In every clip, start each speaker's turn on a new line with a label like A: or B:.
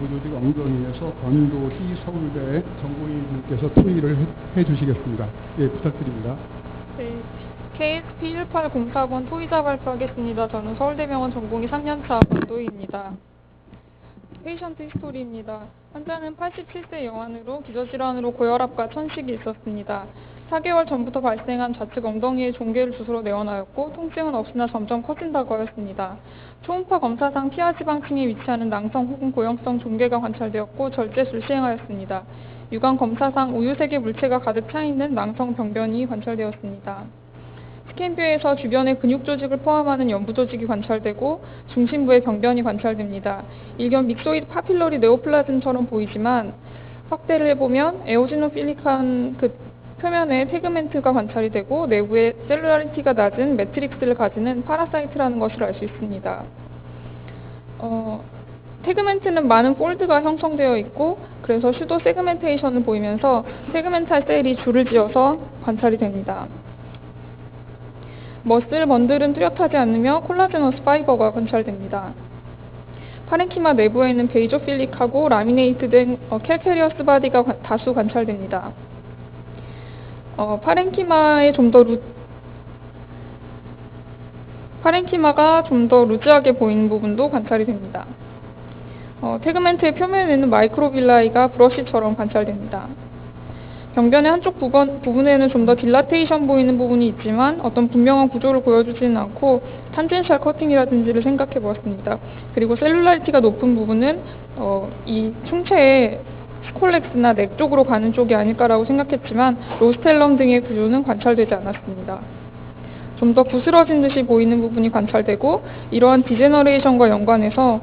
A: 연구조직 엉덩이에서 권도희 서울대 전공의님께서 토의를 해주시겠습니다. 예, 부탁드립니다.
B: 네, KSP18040 토의자 발표하겠습니다. 저는 서울대병원 전공의 3년차 권도희입니다. 페이션트 히스토리입니다. 환자는 87세 여환으로 기저질환으로 고혈압과 천식이 있었습니다. 4개월 전부터 발생한 좌측 엉덩이에 종괴를 주소로 내원하였고 통증은 없으나 점점 커진다고 하였습니다. 초음파 검사상 피하지방층에 위치하는 낭성 혹은 고형성 종괴가 관찰되었고 절제술 시행하였습니다. 유관 검사상 우유색의 물체가 가득 차있는 낭성 병변이 관찰되었습니다. 스캔뷰에서 주변의 근육 조직을 포함하는 연부 조직이 관찰되고 중심부에 병변이 관찰됩니다. 일견 믹소이드 파필러리 네오플라즘처럼 보이지만 확대를 해보면 에오지노필릭한 표면에 태그멘트가 관찰이 되고 내부에 셀룰라리티가 낮은 매트릭스를 가지는 파라사이트라는 것을 알 수 있습니다. 태그멘트는 많은 폴드가 형성되어 있고 그래서 슈도 세그멘테이션을 보이면서 세그멘탈 셀이 줄을 지어서 관찰이 됩니다. 머슬 번들은 뚜렷하지 않으며 콜라제너스 파이버가 관찰됩니다. 파렌키마 내부에 있는 베이조필릭하고 라미네이트된 캘케리어스 바디가 다수 관찰됩니다. 파렌키마가 좀 더 루즈하게 보이는 부분도 관찰이 됩니다. 태그멘트의 표면에는 마이크로빌라이가 브러쉬처럼 관찰됩니다. 병변의 한쪽 부분에는 좀 더 딜라테이션 보이는 부분이 있지만 어떤 분명한 구조를 보여주지는 않고 탄젠셜 커팅이라든지를 생각해 보았습니다. 그리고 셀룰라리티가 높은 부분은 이 충체의 스콜렉스나 넥 쪽으로 가는 쪽이 아닐까라고 생각했지만 로스텔럼 등의 구조는 관찰되지 않았습니다. 좀 더 부스러진 듯이 보이는 부분이 관찰되고 이러한 디제너레이션과 연관해서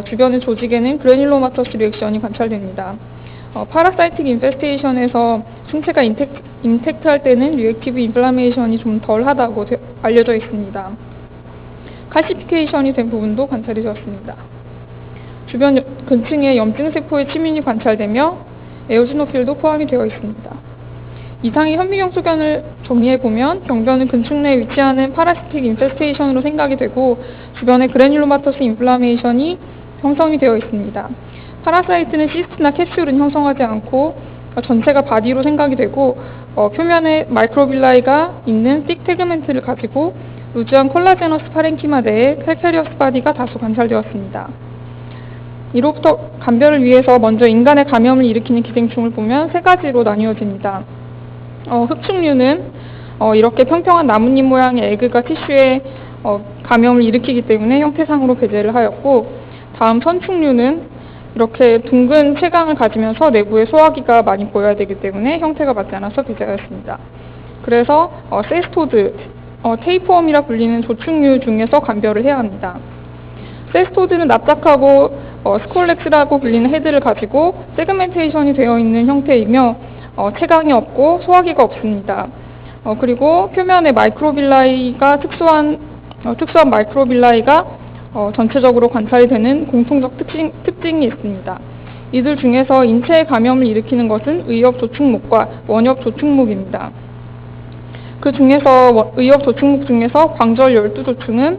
B: 주변의 조직에는 그래뉼로마터스 리액션이 관찰됩니다. 파라사이틱 인페스테이션에서 충체가 인텍트할 때는 리액티브 인플라메이션이 좀 덜하다고 알려져 있습니다. 칼시피케이션이 된 부분도 관찰이 되었습니다. 주변 근층에 염증세포의 침윤이 관찰되며 에오지노필도 포함이 되어 있습니다. 이상의 현미경소견을 정리해보면 병변은 근층 내에 위치하는 파라시틱 인페스테이션으로 생각이 되고 주변에 그래뉼로마터스 인플라메이션이 형성이 되어 있습니다. 파라사이트는 시스트나 캡슐은 형성하지 않고 전체가 바디로 생각이 되고 표면에 마이크로빌라이가 있는 틱 태그멘트를 가지고 루즈한 콜라제너스 파렌키마 내에 캘케리어스 바디가 다수 관찰되었습니다. 이로부터 감별을 위해서 먼저 인간의 감염을 일으키는 기생충을 보면 세 가지로 나뉘어집니다. 흑충류는 이렇게 평평한 나뭇잎 모양의 에그가 티슈에 감염을 일으키기 때문에 형태상으로 배제를 하였고 다음 선충류는 이렇게 둥근 채광을 가지면서 내부에 소화기가 많이 보여야 되기 때문에 형태가 맞지 않아서 배제하였습니다. 그래서 세스토드, 테이프웜이라 불리는 조충류 중에서 감별을 해야 합니다. 세스토드는 납작하고 스콜렉스라고 불리는 헤드를 가지고 세그멘테이션이 되어 있는 형태이며 채광이 없고 소화기가 없습니다. 그리고 표면에 마이크로빌라이가 특수한 마이크로빌라이가 전체적으로 관찰이 되는 공통적 특징이 있습니다. 이들 중에서 인체의 감염을 일으키는 것은 의엽 조충목과 원엽 조충목입니다. 그 중에서 의엽 조충목 중에서 광절 12조충은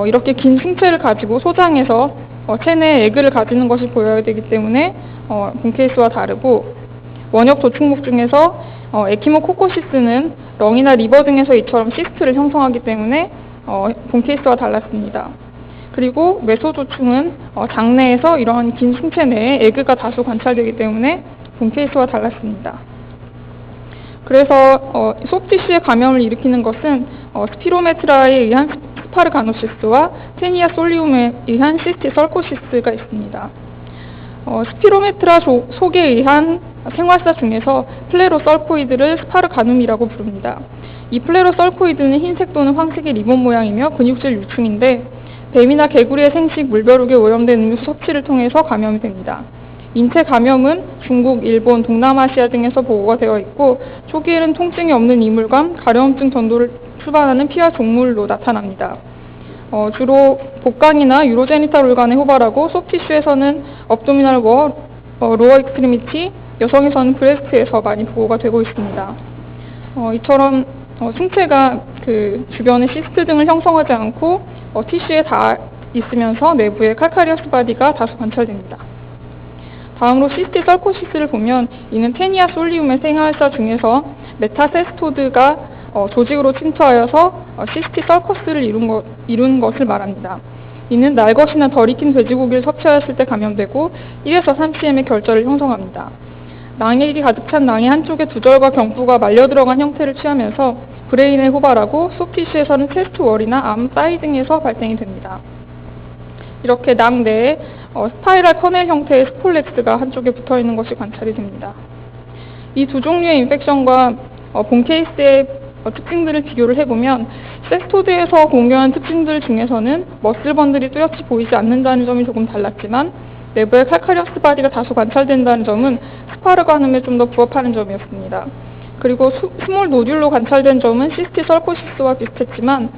B: 이렇게 긴 승체를 가지고 소장해서 체내에 에그를 가지는 것이 보여야 되기 때문에 본 케이스와 다르고 원엽 조충목 중에서 에키모코코시스는 렁이나 리버 등에서 이처럼 시스트를 형성하기 때문에 본 케이스와 달랐습니다. 그리고 메소조충은 장내에서 이러한 긴 승체 내에 에그가 다수 관찰되기 때문에 본 케이스와 달랐습니다. 그래서 소프티슈의 감염을 일으키는 것은 스피로메트라에 의한 스파르가노시스와 테니아 솔리움에 의한 시스티 설코시스가 있습니다. 스피로메트라 속에 의한 생활사 중에서 플레로설코이드를 스파르가눔이라고 부릅니다. 이 플레로설코이드는 흰색 또는 황색의 리본 모양이며 근육질 유충인데 뱀이나 개구리의 생식, 물벼룩에 오염된 음료수 섭취를 통해서 감염이 됩니다. 인체 감염은 중국, 일본, 동남아시아 등에서 보고가 되어 있고 초기에는 통증이 없는 이물감, 가려움증 전도를 출발하는 피하 종물로 나타납니다. 주로 복강이나 유로제니탈 organ에 호발하고 소프티슈에서는 업도미널 워, 로어 익스트리미티, 여성에서는 브레스트에서 많이 보고가 되고 있습니다. 이처럼 승체가 그 주변의 시스트 등을 형성하지 않고 티슈에 닿아 있으면서 내부에 칼카리어스 바디가 다수 관찰됩니다. 다음으로 시스티 설코시스를 보면 이는 테니아 솔리움의 생활사 중에서 메타세스토드가 조직으로 침투하여서 시스티 설커스를 이룬 것을 말합니다. 이는 날것이나 덜 익힌 돼지고기를 섭취하였을 때 감염되고 1에서 3cm의 결절을 형성합니다. 낭액이 가득 찬 낭의 한쪽에 두절과 경부가 말려 들어간 형태를 취하면서 브레인에 호발하고 소프티슈에서는 체스트 월이나 암 사이 등에서 발생이 됩니다. 이렇게 낭 내에 스파이럴 커넬 형태의 스폴렉스가 한쪽에 붙어있는 것이 관찰이 됩니다. 이 두 종류의 인펙션과 본 케이스의 특징들을 비교를 해보면 세스토드에서 공유한 특징들 중에서는 머슬 번들이 뚜렷이 보이지 않는다는 점이 조금 달랐지만 내부에 칼카리어스 바디가 다소 관찰된다는 점은 스파르가눔에 좀 더 부합하는 점이었습니다. 그리고 스몰 노듈로 관찰된 점은 시스티 설코시스와 비슷했지만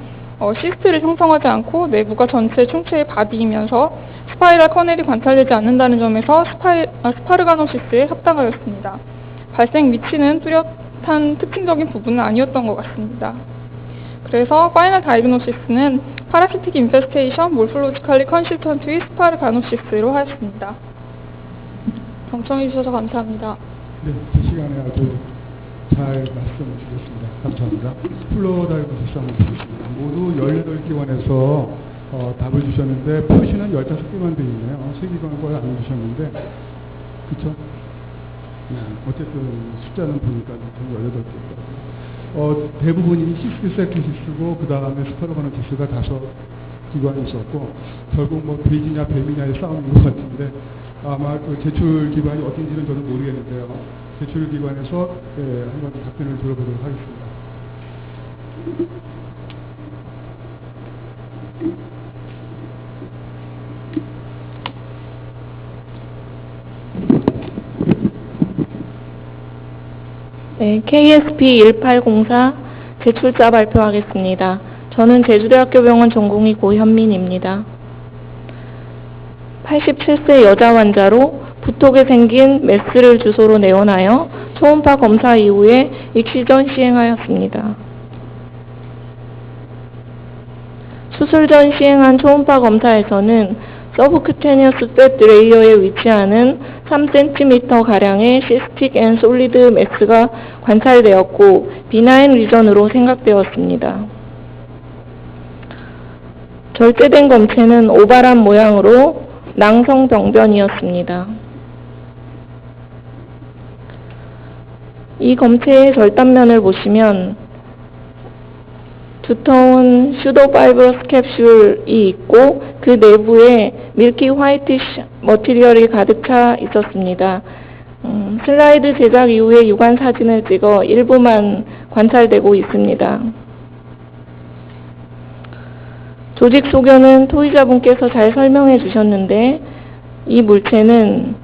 B: 시스트를 형성하지 않고 내부가 전체 충체의 바디이면서 스파이럴 커넬이 관찰되지 않는다는 점에서 스파르가노시스에 합당하였습니다. 발생 위치는 뚜렷한 특징적인 부분은 아니었던 것 같습니다. 그래서 파이널 다이그노시스는 파라시틱 인페스테이션 몰폴로지컬리 컨시스턴트 위 스파르가노시스로 하였습니다. 경청해 주셔서 감사합니다.
A: 네, 이 시간에 아주 잘 말씀을 주셨습니다. 감사합니다. 플로다이그노시스 한번 보겠습니다. 모두 18기관에서 답을 주셨는데 표시는 15개만 되어 있네요. 3기관 걸 안 주셨는데 그렇죠? 네, 어쨌든 숫자는 보니까 18개. 대부분이 시스티셀키시스고 그 다음에 스파르가노시스가 5기관이 있었고 결국 뭐 돼지냐 뱀이냐의 싸움인 것 같은데 아마 그 제출 기관이 어딘지는 저는 모르겠는데요. 제출 기관에서 한번 답변을 들어보도록 하겠습니다.
C: 네, KSP1804 제출자 발표하겠습니다. 저는 제주대학교병원 전공의 고현민입니다. 87세 여자 환자로 부톡에 생긴 메스를 주소로 내원하여 초음파 검사 이후에 익시 전 시행하였습니다. 수술 전 시행한 초음파 검사에서는 서브큐테니어스 팻 레이어에 위치하는 3cm가량의 시스틱 앤 솔리드 매스가 관찰되었고 비나인 리전으로 생각되었습니다. 절제된 검체는 오발한 모양으로 낭성병변이었습니다. 이 검체의 절단면을 보시면 두터운 슈도파이브러스 캡슐이 있고 그 내부에 밀키 화이티쉬 머티리얼이 가득 차 있었습니다. 슬라이드 제작 이후에 유관 사진을 찍어 일부만 관찰되고 있습니다. 조직 소견은 토의자분께서 잘 설명해 주셨는데 이 물체는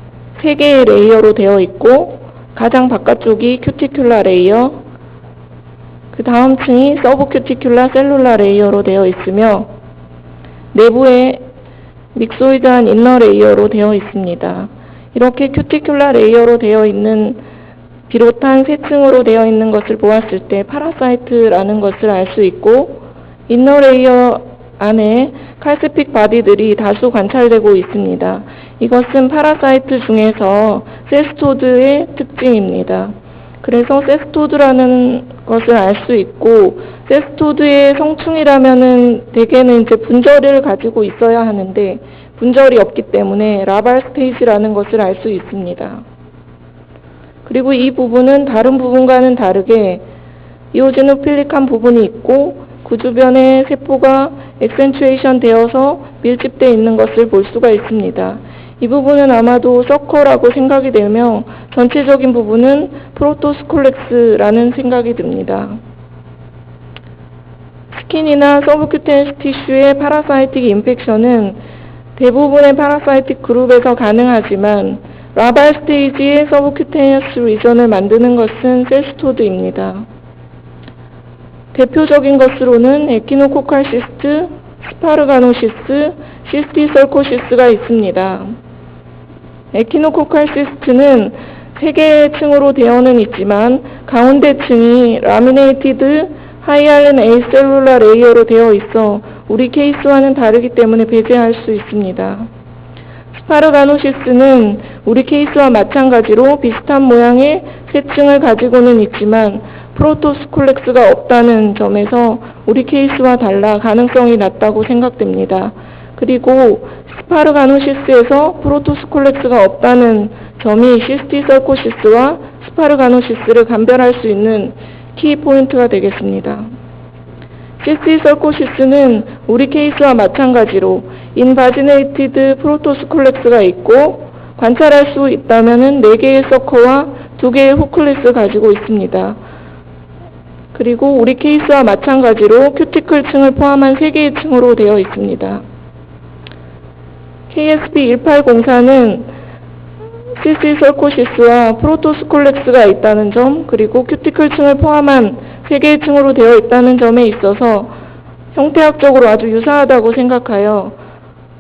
C: 3개의 레이어로 되어 있고 가장 바깥쪽이 큐티큘라 레이어, 그 다음 층이 서브큐티큘라 셀룰라 레이어로 되어 있으며 내부에 믹소이드한 인너 레이어로 되어 있습니다. 이렇게 큐티큘라 레이어로 되어 있는 비롯한 3층으로 되어 있는 것을 보았을 때 파라사이트라는 것을 알 수 있고 인너 레이어 안에 칼스픽 바디들이 다수 관찰되고 있습니다. 이것은 파라사이트 중에서 세스토드의 특징입니다. 그래서 세스토드라는 것을 알 수 있고 세스토드의 성충이라면은 대개는 이제 분절을 가지고 있어야 하는데 분절이 없기 때문에 라발 스테이지라는 것을 알 수 있습니다. 그리고 이 부분은 다른 부분과는 다르게 이오지노필릭한 부분이 있고 그 주변에 세포가 액센츄에이션 되어서 밀집되어 있는 것을 볼 수가 있습니다. 이 부분은 아마도 서커라고 생각이 되며 전체적인 부분은 프로토스콜렉스라는 생각이 듭니다. 스킨이나 서브큐테니스 티슈의 파라사이틱 인펙션은 대부분의 파라사이틱 그룹에서 가능하지만 라발 스테이지의 서브큐테니어스 리전을 만드는 것은 세스토드입니다. 대표적인 것으로는 에키노코칼시스트, 스파르가노시스, 시스티설코시스가 있습니다. 에키노코칼시스트는 3개의 층으로 되어는 있지만 가운데 층이 라미네이티드 하이알렌 에이셀룰라 레이어로 되어 있어 우리 케이스와는 다르기 때문에 배제할 수 있습니다. 스파르가노시스는 우리 케이스와 마찬가지로 비슷한 모양의 세층을 가지고는 있지만 프로토스콜렉스가 없다는 점에서 우리 케이스와 달라 가능성이 낮다고 생각됩니다. 그리고 스파르가노시스에서 프로토스콜렉스가 없다는 점이 시스티설코시스와 스파르가노시스를 감별할 수 있는 키포인트가 되겠습니다. 시스티설코시스는 우리 케이스와 마찬가지로 인바지네이티드 프로토스콜렉스가 있고 관찰할 수 있다면 4개의 서커와 2개의 후클리스 가지고 있습니다. 그리고 우리 케이스와 마찬가지로 큐티클층을 포함한 3개의 층으로 되어 있습니다. KSP1804는 시스티설코시스와 프로토스콜렉스가 있다는 점, 그리고 큐티클층을 포함한 3개의 층으로 되어 있다는 점에 있어서 형태학적으로 아주 유사하다고 생각하여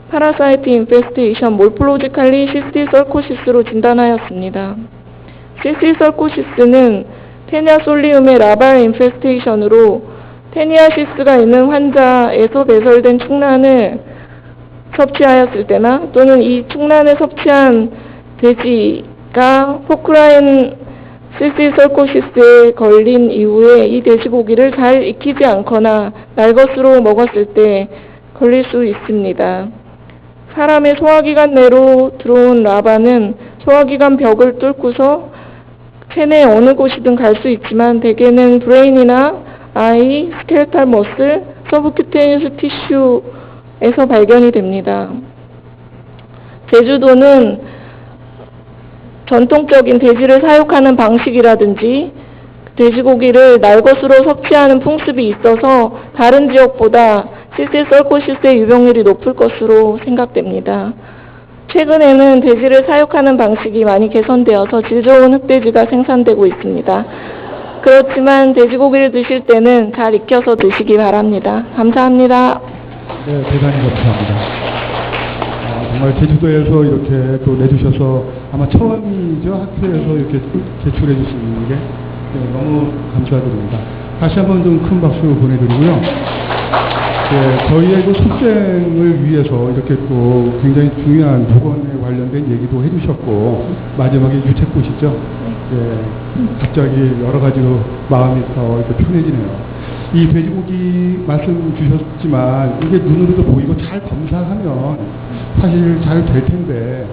C: 파라사이트 인페스테이션 몰폴로지칼리 시스티설코시스로 진단하였습니다. 시스티설코시스는 테니아 솔리움의 라발 인페스테이션으로 테니아시스가 있는 환자에서 배설된 축란을 섭취하였을 때나 또는 이 축란을 섭취한 돼지가 포크라인 시스티설코시스에 걸린 이후에 이 돼지고기를 잘 익히지 않거나 날것으로 먹었을 때 걸릴 수 있습니다. 사람의 소화기관 내로 들어온 라바는 소화기관 벽을 뚫고서 체내 어느 곳이든 갈 수 있지만 대개는 브레인이나 아이, 스켈탈 머슬, 서브큐테니어스 티슈에서 발견이 됩니다. 제주도는 전통적인 돼지를 사육하는 방식이라든지 돼지고기를 날것으로 섭취하는 풍습이 있어서 다른 지역보다 시스티설코시스의 유병률이 높을 것으로 생각됩니다. 최근에는 돼지를 사육하는 방식이 많이 개선되어서 질 좋은 흑돼지가 생산되고 있습니다. 그렇지만 돼지고기를 드실 때는 잘 익혀서 드시기 바랍니다. 감사합니다.
A: 네, 대단히 감사합니다. 정말 제주도에서 이렇게 또 내주셔서 아마 처음이죠. 학회에서 이렇게 제출해 주시는 게 너무 감사드립니다. 다시 한번 좀 큰 박수 보내드리고요. 네, 저희의 그 숙생을 위해서 이렇게 또 굉장히 중요한 보건에 관련된 얘기도 해주셨고 마지막에 유채꽃이죠. 네, 갑자기 여러 가지로 마음이 더 이렇게 편해지네요. 이 돼지고기 말씀 주셨지만 이게 눈으로도 보이고 잘 검사하면 사실 잘 될 텐데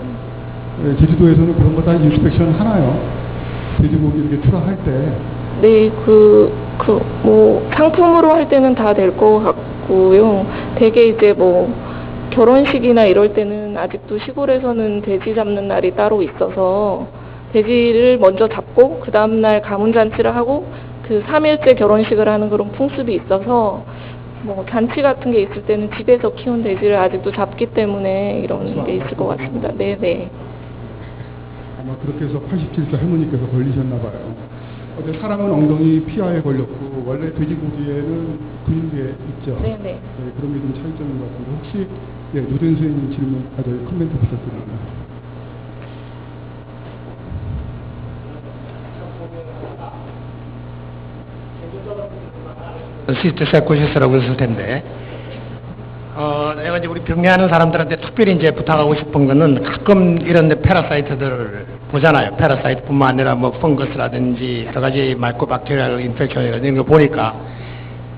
A: 제주도에서는 그런 거 다 인스펙션 하나요? 돼지고기 이렇게 출하할 때.
C: 네, 상품으로 할 때는 다 될 것 같고요. 되게 이제 결혼식이나 이럴 때는 아직도 시골에서는 돼지 잡는 날이 따로 있어서 돼지를 먼저 잡고 그 다음날 가문잔치를 하고 그 3일째 결혼식을 하는 그런 풍습이 있어서 잔치 같은 게 있을 때는 집에서 키운 돼지를 아직도 잡기 때문에 이런 게 있을 것 같습니다. 네네.
A: 아마 그렇게 해서 87세 할머니께서 걸리셨나 봐요. 어제 사람은 엉덩이 피하에 걸렸고 원래 돼지고기에는 근육에 있죠.
C: 네네.
A: 네, 그런 게 좀 차이점인 것 같은데 혹시 노된 선생님 질문, 코멘트 부탁드립니다.
D: 시스티설코시스라고 했을 텐데, 내가 이제 우리 병리하는 사람들한테 특별히 이제 부탁하고 싶은 거는 가끔 이런 데 패러사이트들을 보잖아요. 패러사이트뿐만 아니라 펑거스라든지 여러 가지 마이코박테리얼 인펙션이라든지 이런 거 보니까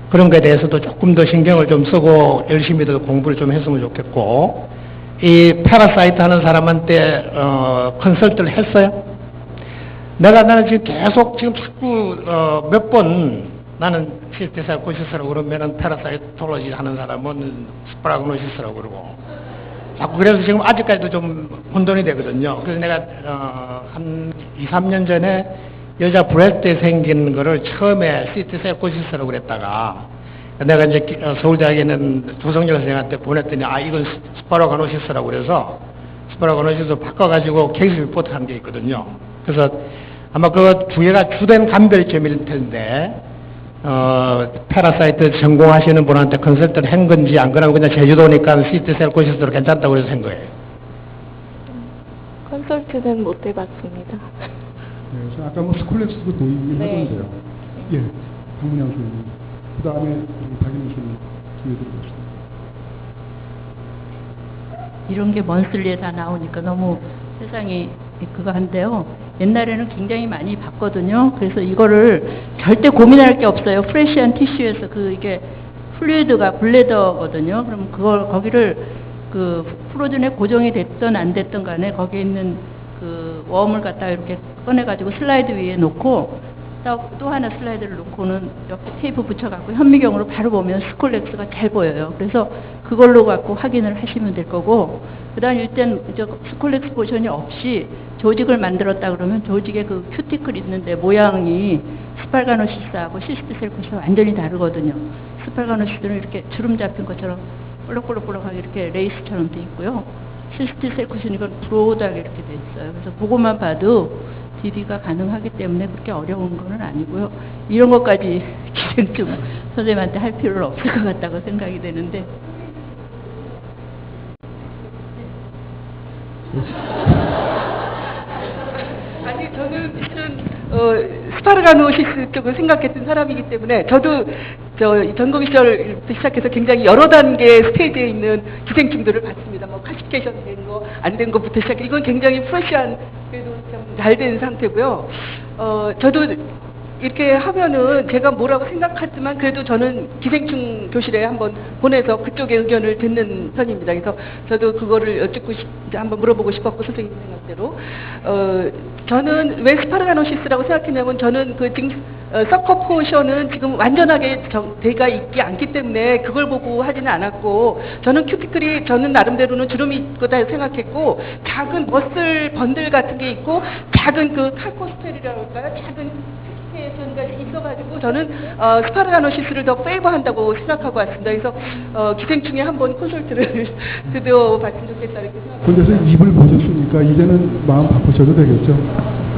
D: 그런 거에 대해서도 조금 더 신경을 좀 쓰고 열심히 더 공부를 좀 했으면 좋겠고, 이 패러사이트 하는 사람한테 컨설트를 했어요. 나는 지금 계속 자꾸 몇 번 나는 시스티설코시스라고 그러면은 패러사이톨로지 하는 사람은 스파라그노시스라고 그러고 자꾸 그래서 지금 아직까지도 좀 혼돈이 되거든요. 그래서 내가 한 2, 3년 전에 여자 브레스트에 생긴 거를 처음에 시스티설코시스라고 그랬다가 내가 이제 서울대학에 있는 조성열 선생님한테 보냈더니 이건 스파라그노시스라고 그래서 스파라그노시스로 바꿔가지고 케이스 리포트 한 게 있거든요. 그래서 아마 그 두 개가 주된 감별점일 텐데 패러사이트 전공하시는 분한테 컨설트를 한 건지 안 그러면 그냥 제주도니까 시스티설코시스로 괜찮다고 해서 한 거예요.
C: 컨설트는 못 해봤습니다.
A: 네, 그래서 아까 스콜렉스도 보이긴 하던데요. 예, 박문양 선생님. 그 다음에 박인우 선생님 기회 드리겠습니다.
E: 이런 게 먼슬리에 다 나오니까 너무 세상이 그거 한데요. 옛날에는 굉장히 많이 봤거든요. 그래서 이거를 절대 고민할 게 없어요. 프레시한 티슈에서 이게 플루이드가 블레더거든요. 그럼 그걸 거기를 그 프로즌에 고정이 됐든 안 됐든 간에 거기에 있는 그 웜을 갖다가 이렇게 꺼내가지고 슬라이드 위에 놓고 또 하나 슬라이드를 놓고는 옆에 테이프 붙여갖고 현미경으로 바로 보면 스콜렉스가 잘 보여요. 그래서 그걸로 갖고 확인을 하시면 될 거고, 그 다음 일단 스콜렉스 포션이 없이 조직을 만들었다 그러면 조직에 그 큐티클 있는데 모양이 스팔가노시스하고 시스티셀코시스 완전히 다르거든요. 스팔가노시스는 이렇게 주름 잡힌 것처럼 볼록볼록볼록하게 이렇게 레이스처럼 돼 있고요. 시스티셀코시는 이건 브로드하게 이렇게 돼 있어요. 그래서 그것만 봐도 DB가 가능하기 때문에 그렇게 어려운 건 아니고요. 이런 것까지 기생충 선생님한테 할 필요는 없을 것 같다고 생각이 되는데.
F: 아니, 저는 실은 스파르가노시스 쪽을 생각했던 사람이기 때문에 저도 전공 시절부터 시작해서 굉장히 여러 단계 스테이지에 있는 기생충들을 봤습니다. 뭐 칼시피케이션 된 거, 안 된 거부터 시작해. 이건 굉장히 프레시한, 그래도 잘 된 상태고요. 저도 이렇게 하면은 제가 뭐라고 생각하지만 그래도 저는 기생충 교실에 한번 보내서 그쪽의 의견을 듣는 편입니다. 그래서 저도 그거를 한번 물어보고 싶었고, 선생님 생각대로. 저는 왜 스파르가노시스라고 생각했냐면, 저는 서커 포션은 지금 완전하게 돼가 있지 않기 때문에 그걸 보고 하지는 않았고, 저는 큐티클이 저는 나름대로는 주름이 있거다 생각했고, 작은 머슬 번들 같은 게 있고, 작은 그 칼코스텔이라고 할까요? 작은 가 있어가지고 저는 스파르가노시스를 더 페이버한다고 생각하고 왔습니다. 그래서 기생충에 한번 콘솔트를 드려봤으면 좋겠다 이렇게 생각합니다.
A: 그래서 입을 보셨으니까 이제는 마음 바꾸셔도 되겠죠.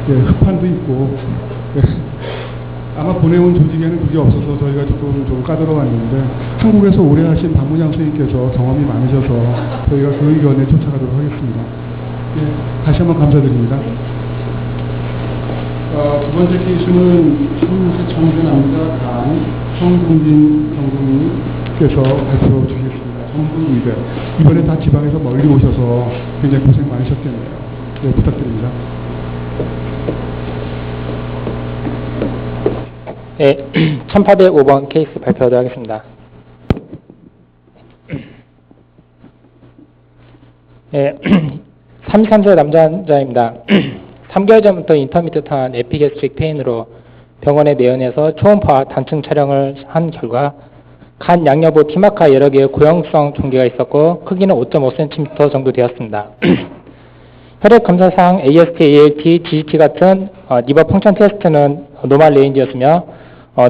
A: 예, 흡판도 있고. 예. 아마 보내온 조직에는 그게 없어서 저희가 좀 까다로웠는데, 한국에서 오래 하신 박문양 선생님께서 경험이 많으셔서 저희가 그 의견에 쫓아가도록 하겠습니다. 예, 다시 한번 감사드립니다. 두 번째 케이스는 서울시 청주남자 강 성동진 경동님께서 발표 주시겠습니다. 전북의대. 이번에 다 지방에서 멀리 오셔서 굉장히 고생 많으셨겠네요. 네, 부탁드립니다.
G: 네, 1805번 케이스 발표하도록 하겠습니다. 네, 33세 남자 환자입니다. 3개월 전부터 인터미디엇한 에피게스트릭 페인으로 병원에 내원해서 초음파 단층 촬영을 한 결과 간 양여부 피막하 여러 개의 고형성 종괴가 있었고 크기는 5.5cm 정도 되었습니다. 혈액 검사상 AST, ALT, GGT 같은 리버 펑션 테스트는 노멀 레인지였으며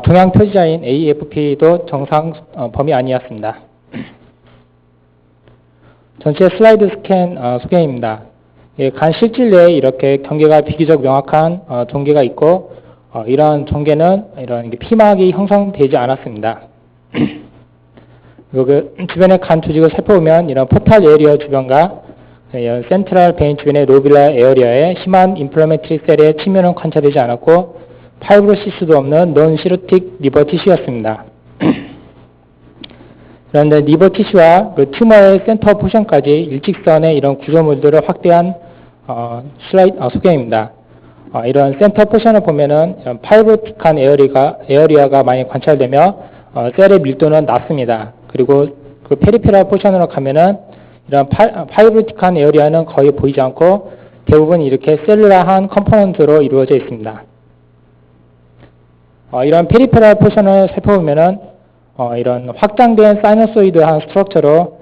G: 동양 표지자인 AFP도 정상 범위 아니었습니다. 전체 슬라이드 스캔 소개입니다. 예, 간 실질 내에 이렇게 경계가 비교적 명확한 종괴가 있고 이러한 종괴는 이런 피막이 형성되지 않았습니다. 그리고 그 주변의 간 조직을 살펴보면 이런 포탈 에어리어 주변과 센트럴 베인 주변의 로빌라 에어리어에 심한 인플라메트리 셀의 침면은 관찰되지 않았고 파이브로시스도 없는 논 시로틱 리버 티슈였습니다. 그런데 리버 티슈와 그 튜머의 센터 포션까지 일직선의 이런 구조물들을 확대한 슬라이드 소개입니다. 이런 센터 포션을 보면은 이런 파이브로틱한 에어리어가 많이 관찰되며 셀의 밀도는 낮습니다. 그리고 그 페리페럴 포션으로 가면은 이런 파이브로틱한 에어리어는 거의 보이지 않고 대부분 이렇게 셀룰라한 컴포넌트로 이루어져 있습니다. 이런 페리페럴 포션을 살펴보면은 이런 확장된 사이너소이드한 스트럭처로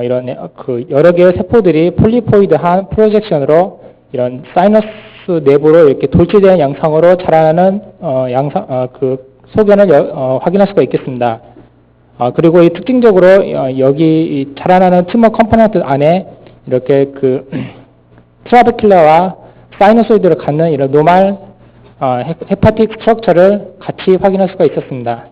G: 이런 그 여러 개의 세포들이 폴리포이드한 프로젝션으로 이런 사이너스 내부로 이렇게 돌출된 양상으로 자라나는 그 소견을 확인할 수가 있겠습니다. 그리고 이 특징적으로 여기 자라나는 튜머 컴포넌트 안에 이렇게 그 트라베큘라와 사이너소이드를 갖는 이런 노멀 헤파틱 스트럭처를 같이 확인할 수가 있었습니다.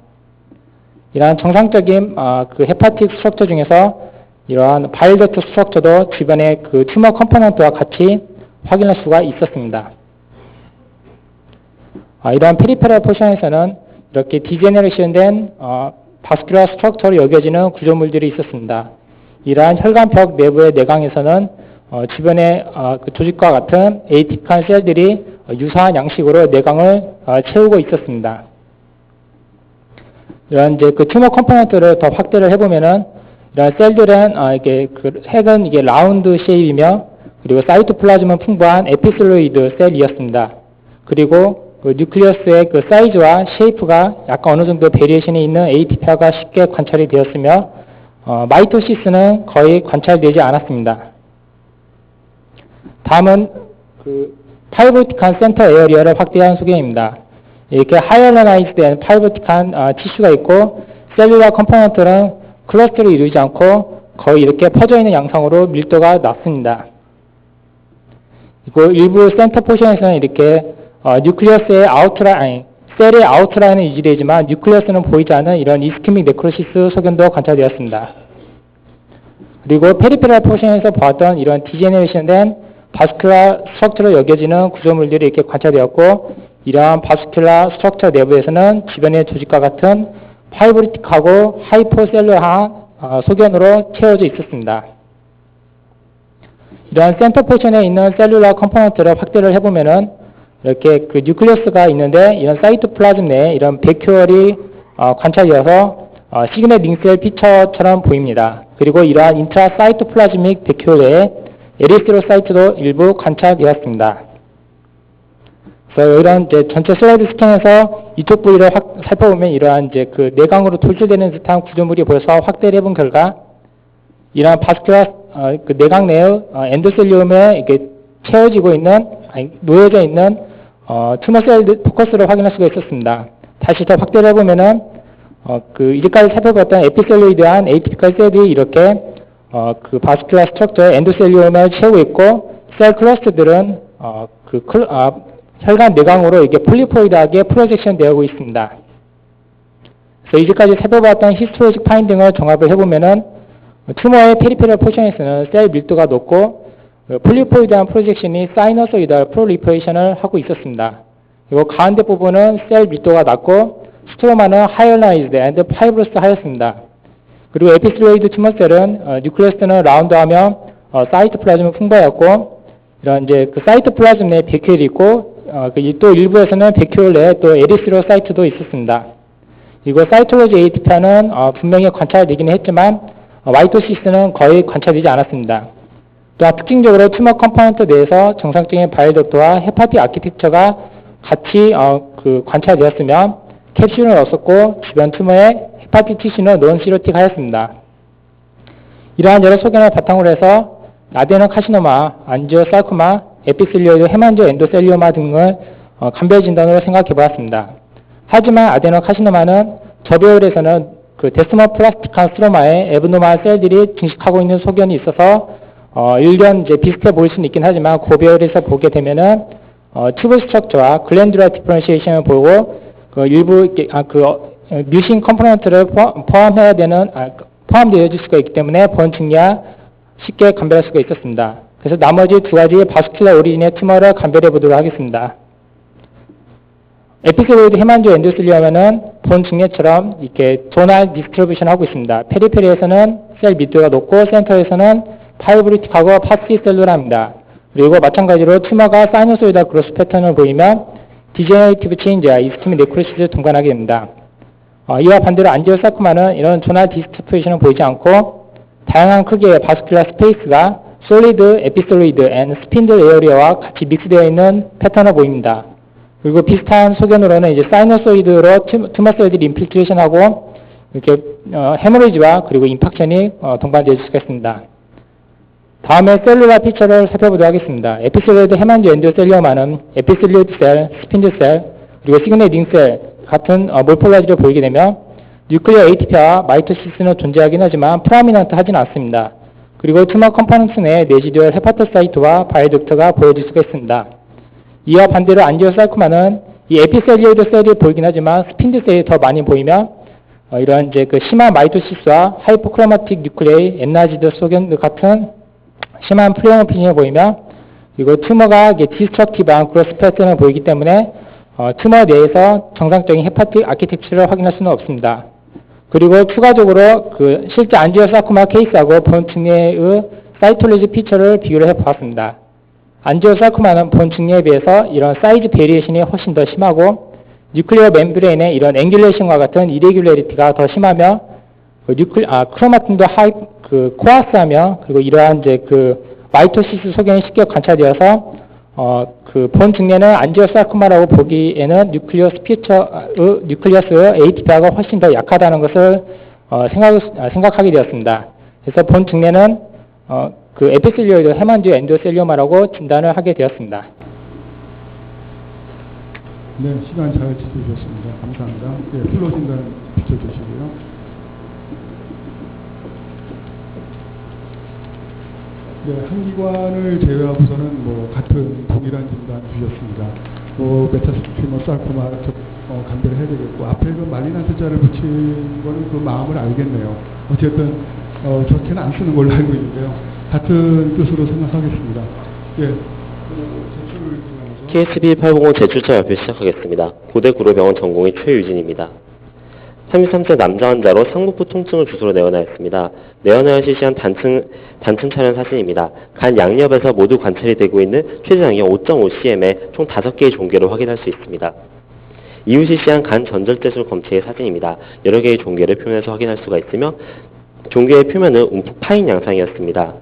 G: 이러한 정상적인 그 헤파틱 스트럭처 중에서 이러한 바일더트 스트럭처도 주변의 그 튜머 컴포넌트와 같이 확인할 수가 있었습니다. 이러한 페리페럴 포션에서는 이렇게 디제너레이션 된 바스큘러 스트럭처로 여겨지는 구조물들이 있었습니다. 이러한 혈관벽 내부의 내광에서는 주변의 그 조직과 같은 에이티픽한 셀들이 유사한 양식으로 내광을 채우고 있었습니다. 이런 이제 그 튜머 컴포넌트를 더 확대를 해보면은 이런 셀들은 이게 그 핵은 이게 라운드 쉐입이며 그리고 사이토플라즘은 풍부한 에피슬로이드 셀이었습니다. 그리고 그 뉴클리어스의 그 사이즈와 쉐이프가 약간 어느 정도 베리에이션이 있는 에이티피아가 쉽게 관찰이 되었으며 마이토시스는 거의 관찰되지 않았습니다. 다음은 그 파이브로틱한 센터 에어리어를 확대한 소개입니다. 이렇게 하이얼러나이즈된 파이브로틱한 티슈가 있고 셀룰라 컴포넌트는 클러스터를 이루지 않고 거의 이렇게 퍼져 있는 양상으로 밀도가 낮습니다. 그리고 일부 센터 포션에서는 이렇게 뉴클리어스의 아웃라인, 셀의 아웃라인은 유지되지만 뉴클리어스는 보이지 않는 이런 이스케믹 네크로시스 소견도 관찰되었습니다. 그리고 페리페럴 포션에서 보았던 이런 디제네레이션된 바스큘라 스트럭처로 여겨지는 구조물들이 이렇게 관찰되었고 이러한 바스큘라 스트럭처 내부에서는 주변의 조직과 같은 파이브리틱하고 하이포셀러한 소견으로 채워져 있었습니다. 이러한 센터 포션에 있는 셀룰라 컴포넌트를 확대를 해보면은 이렇게 그 뉴클리어스가 있는데 이런 사이토플라즘 내에 이런 베큐얼이 관찰되어서 시그널 링셀 피처처럼 보입니다. 그리고 이러한 인트라 사이토플라즈믹 베큐얼 내에 에리스로사이트도 일부 관찰되었습니다. 그래서 이런 이제 전체 슬라이드 스캔에서 이쪽 부위를 살펴보면 이러한 이제 그 내광으로 돌출되는 듯한 구조물이 보여서 확대를 해본 결과 이러한 바스큘라 그 내광 내의 엔도셀리움에 이렇게 채워지고 있는 놓여져 있는 튜머셀 포커스를 확인할 수가 있었습니다. 다시 더 확대를 해보면은 그 이제까지 살펴봤던 에피셀로이드한 에이티피컬 셀이 이렇게 그 바스큘라 스트럭처의 엔도셀리움을 채우고 있고 셀 클러스터들은 혈관 내광으로 이게 폴리포이드하게 프로젝션 되고 있습니다. 그래서 이제까지 살펴봤던 히스토로직 파인딩을 종합을 해보면은 튜머의 페리페럴 포션에서는 셀 밀도가 높고 폴리포이드한 프로젝션이 사이너소이달 프롤리퍼레이션을 하고 있었습니다. 그리고 가운데 부분은 셀 밀도가 낮고 스트로마는 하이얼라이즈드 앤드 파이브러스 하였습니다. 그리고 에피슬로이드 튜머셀은 뉴클리어스는 라운드하며 사이토플라즘은 풍부하였고 이런 이제 그 사이토플라즘 내에 베큐얼이 있고 또 일부에서는 베큐얼 내에 또 에리스로사이트도 있었습니다. 그리고 사이톨로지 에이티피아는 분명히 관찰되기는 했지만 마이토시스는 거의 관찰되지 않았습니다. 또한 특징적으로 튜머 컴포넌트 내에서 정상적인 바이오덕트와 헤파틱 아키텍처가 같이 관찰되었으며 캡슐은 없었고 주변 튜머의 헤파틱 티슈는 논시로틱 하였습니다. 이러한 여러 소견을 바탕으로 해서 아데노카시노마, 안지오사르코마, 에피셀리오드 헤만조 엔도셀리오마 등을 감별 진단으로 생각해 보았습니다. 하지만 아데노카시노마는 저배율에서는 그 데스모플라스틱한 스트로마에 에브노말 셀들이 증식하고 있는 소견이 있어서 일견 이제 비슷해 보일 수는 있긴 하지만 고배율에서 보게 되면은 튜브 스트럭처와 글랜듈라 디퍼런시에이션을 보고 그 일부 뮤신 컴포넌트를 포함해야 되는 포함되어질 수가 있기 때문에 본측량 쉽게 감별할 수가 있었습니다. 그래서 나머지 두 가지 바스큘라 오리진의 튜머를 감별해 보도록 하겠습니다. 에피셀로이드 헤만조 엔도셀리움은 본 증례처럼 이렇게 도날 디스트리뷰션 하고 있습니다. 페리페리에서는 셀 밀도가 높고 센터에서는 파이브리틱하고 파시셀룰합니다. 그리고 마찬가지로 튜머가 사이노소이달 그로스 패턴을 보이면 디제너레이티브 체인지와 이스케믹 네크로시스를 동반하게 됩니다. 이와 반대로 안지오사르코마는 이런 도날 디스트리뷰션을 보이지 않고 다양한 크기의 바스큘라 스페이스가 솔리드, 에피솔리드, 앤 스핀들 에어리어와 같이 믹스되어 있는 패턴을 보입니다. 그리고 비슷한 소견으로는 이제 사이너소이드로 튜머셀들이 인필트레이션하고 이렇게 헤모리지와 그리고 임팍션이 동반될 수가 있습니다. 다음에 셀룰라 피처를 살펴보도록 하겠습니다. 에피셀로이드 헤만조 엔도셀리오마는 에피셀로이드 셀, 스핀들 셀, 그리고 시그널 링셀 같은 몰폴라지를 보이게 되며 뉴클리어 에이티피아와 마이토시스는 존재하긴 하지만 프라미넌트 하진 않습니다. 그리고 튜머 컴포넌트 내에 내지듀얼 헤파토사이트와 바이오덕트가 보여질 수가 있습니다. 이와 반대로 안지오사르코마는 이 에피셀리오이드 셀이 보이긴 하지만 스핀드 셀이 더 많이 보이며 이런 이제 그 심한 마이토시스와 하이포크로마틱 뉴클레이, 엔라지드 소견 같은 심한 플레오피니를 보이며 그리고 튜머가 디스트럭티브한 그로스 패턴을 보이기 때문에 튜머 내에서 정상적인 헤파틱 아키텍처를 확인할 수는 없습니다. 그리고 추가적으로 그 실제 안지오사르코마 케이스하고 본 증례의 사이톨로지 피처를 비교를 해보았습니다. 안지오사르코마는 본 증례에 비해서 이런 사이즈 베리에이션이 훨씬 더 심하고 뉴클리어 멤브레인의 이런 앵귤레이션과 같은 이레귤레리티가 더 심하며 크로마틴도 코아스하며 그리고 이러한 이제 그 마이토시스 소견이 쉽게 관찰되어서 그 본 증례는 안지오사르코마라고 보기에는 뉴클리어스 ATP가 훨씬 더 약하다는 것을 생각하게 되었습니다. 그래서 본 증례는 그 에피셀리오이드 헤만지오 엔도셀리오마라고 진단을 하게 되었습니다.
A: 네, 시간 잘 지켜주셨습니다. 감사합니다. 네, 플로 진단 비춰주시고요. 네, 한 기관을 제외하고서는 뭐 같은 동일한 진단 주셨습니다. 메타스티머 사르코마 감별을 해야 되겠고 앞에 그 말리나트자를 붙인 거는 그 마음을 알겠네요. 어쨌든 저렇게는 안 쓰는 걸로 알고 있는데요. 같은 뜻으로 생각하겠습니다. 예.
H: KSB805 제출자 발표 시작하겠습니다. 고대구로병원 전공의 최유진입니다. 33세 남자 환자로 상복부 통증을 주소로 내원하였습니다. 내원하여 실시한 단층 촬영 사진입니다. 간 양옆에서 모두 관찰이 되고 있는 최저장이 5.5cm의 총 5개의 종괴를 확인할 수 있습니다. 이후 실시한 간 전절제술 검체의 사진입니다. 여러 개의 종괴를 표면에서 확인할 수가 있으며 종괴의 표면은 움푹 파인 양상이었습니다.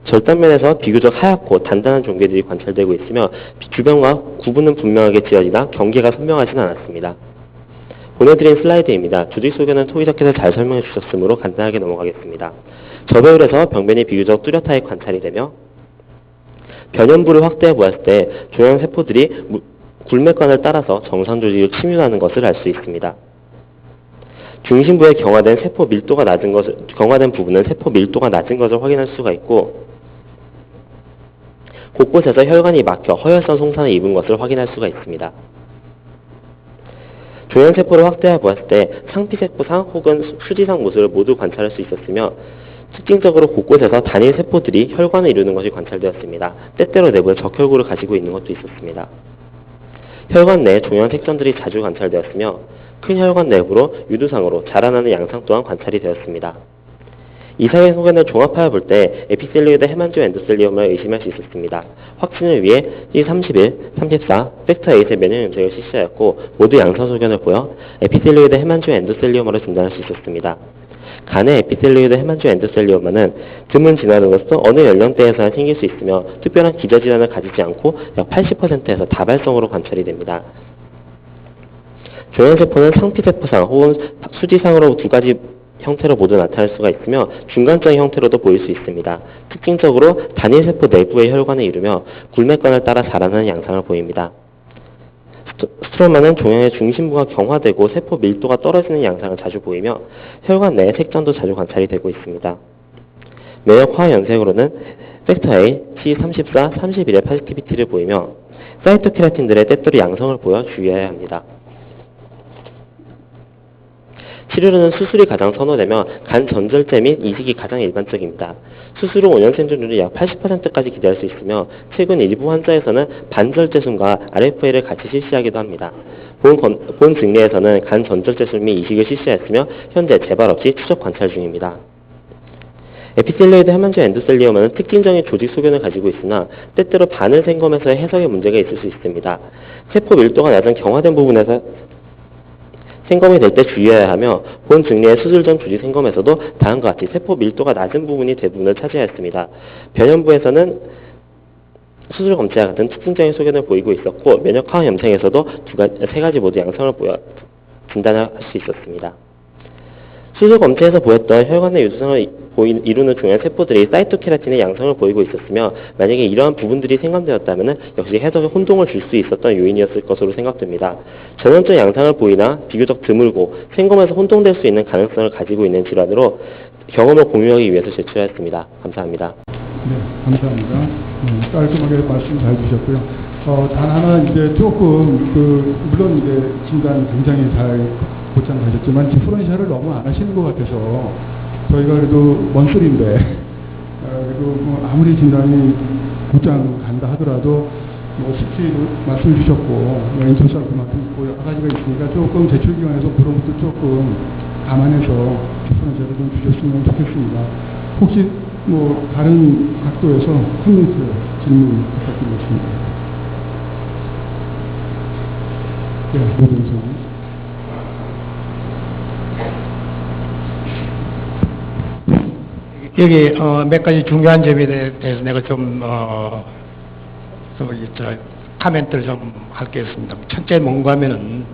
H: 절단면에서 비교적 하얗고 단단한 종괴들이 관찰되고 있으며 주변과 구분은 분명하게 지어지나 경계가 선명하진 않았습니다. 보내드린 슬라이드입니다. 조직 소견은 토의자께서 잘 설명해 주셨으므로 간단하게 넘어가겠습니다. 저배율에서 병변이 비교적 뚜렷하게 관찰이 되며 변연부를 확대해 보았을 때 종양세포들이 굴맥관을 따라서 정상 조직을 침유하는 것을 알 수 있습니다. 중심부에 경화된 부분은 세포 밀도가 낮은 것을 확인할 수가 있고 곳곳에서 혈관이 막혀 허혈성 송산을 입은 것을 확인할 수가 있습니다. 종양세포를 확대해 보았을 때 상피세포상 혹은 수지상 모습을 모두 관찰할 수 있었으며 특징적으로 곳곳에서 단일 세포들이 혈관을 이루는 것이 관찰되었습니다. 때때로 내부에 적혈구를 가지고 있는 것도 있었습니다. 혈관 내에 종양 색전들이 자주 관찰되었으며 큰 혈관 내부로 유두상으로 자라나는 양상 또한 관찰이 되었습니다. 이상의 소견을 종합하여 볼 때 에피셀리오이드 헤만지오 엔도셀리오마를 의심할 수 있었습니다. 확진을 위해 C31, 34, 팩터 8의 면역 염색을 실시하였고 모두 양성 소견을 보여 에피셀리오이드 헤만지오 엔도셀리오마로 진단할 수 있었습니다. 간의 에피셀리오이드 헤만지오 엔도셀리오마는 드문 진화로서 어느 연령대에서나 생길 수 있으며 특별한 기저질환을 가지지 않고 약 80%에서 다발성으로 관찰이 됩니다. 종양세포는 상피세포상 혹은 수지상으로 두 가지 형태로 모두 나타날 수가 있으며 중간장의 형태로도 보일 수 있습니다. 특징적으로 단일 세포 내부의 혈관을 이루며 굴맥관을 따라 자라나는 양상을 보입니다. 스트로마는 종양의 중심부가 경화되고 세포 밀도가 떨어지는 양상을 자주 보이며 혈관 내의 색전도 자주 관찰이 되고 있습니다. 면역 화학 연색으로는 팩터 A, C34, 31의 파지티비티를 보이며 사이토케라틴들의 때때로 양성을 보여 주의해야 합니다. 치료로는 수술이 가장 선호되며 간 전절제 및 이식이 가장 일반적입니다. 수술 후 5년 생존율이 약 80%까지 기대할 수 있으며 최근 일부 환자에서는 반절제술과 RFA를 같이 실시하기도 합니다. 본 증례에서는 간 전절제술 및 이식을 실시했으며 현재 재발 없이 추적 관찰 중입니다. 에피셀리오이드 헤만지오 엔도셀리오마는 특징적인 조직 소견을 가지고 있으나 때때로 바늘 생검에서의 해석에 문제가 있을 수 있습니다. 세포 밀도가 낮은 경화된 부분에서 생검이 될 때 주의해야 하며 본 증례의 수술 전 조직 생검에서도 다음과 같이 세포 밀도가 낮은 부분이 대부분을 차지하였습니다. 변연부에서는 수술 검체와 같은 특징적인 소견을 보이고 있었고 면역화학 염색에서도 세 가지 모두 양성을 보여 진단할 수 있었습니다. 수술 검체에서 보였던 혈관 내 유두상을 이루는 종양 세포들이 사이토케라틴의 양성을 보이고 있었으며 만약에 이러한 부분들이 생감되었다면 역시 해석에 혼동을 줄 수 있었던 요인이었을 것으로 생각됩니다. 전형적 양상을 보이나 비교적 드물고 생검에서 혼동될 수 있는 가능성을 가지고 있는 질환으로 경험을 공유하기 위해서 제출하였습니다. 감사합니다.
A: 네, 감사합니다. 깔끔하게 말씀 잘 주셨고요. 단 하나 이제 조금 물론 이제 진단 굉장히 잘 고창하셨지만 디퍼런셜을 너무 안 하시는 것 같아서 저희가 그래도 먼소리인데 그래도 뭐 아무리 진단이 고장 간다 하더라도 뭐 스키 말씀 주셨고 엔토사르코마도 있고 여러 가지가 있으니까 조금 제출기관에서 그런 것도 조금 감안해서 비슷한 제를 좀 주셨으면 좋겠습니다. 혹시 뭐 다른 각도에서 커뮤니티 질문 부탁드리겠습니다. 네, 노동선.
D: 여기 몇 가지 중요한 점에 대해서 내가 좀 코멘트를 좀 할게있습니다. 첫째 뭔가 하면은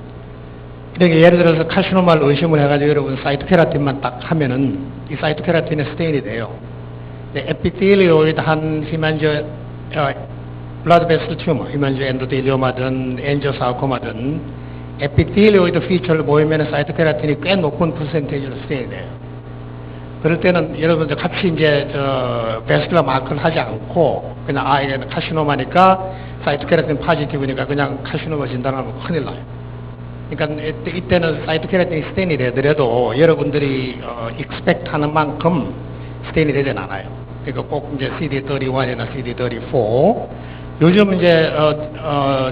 D: 이렇게 예를 들어서 카시노마를 의심을 해가지고 여러분 사이토케라틴만 딱 하면은 이 사이토케라틴의 스테인이 돼요. 에피텔리오이드 한 히만저 블라드 베슬 튜머, 히만저 엔도텔리오마든 엔지오사르코마든 에피텔리오이드 피처를 보이면 사이토케라틴이 꽤 높은 퍼센테이지로 스테인이 돼요. 그럴 때는 여러분들 같이 이제 베스큘라 마크를 하지 않고 그냥 이게 카시노마니까 사이토케라틴 파지티브니까 그냥 카시노마 진단하면 큰일 나요. 그러니까 이때는 사이토케라틴이 스테인이 되더라도 여러분들이 expect 하는 만큼 스테인이 되진 않아요. 그러니까 꼭 이제 CD31이나 CD34 요즘 이제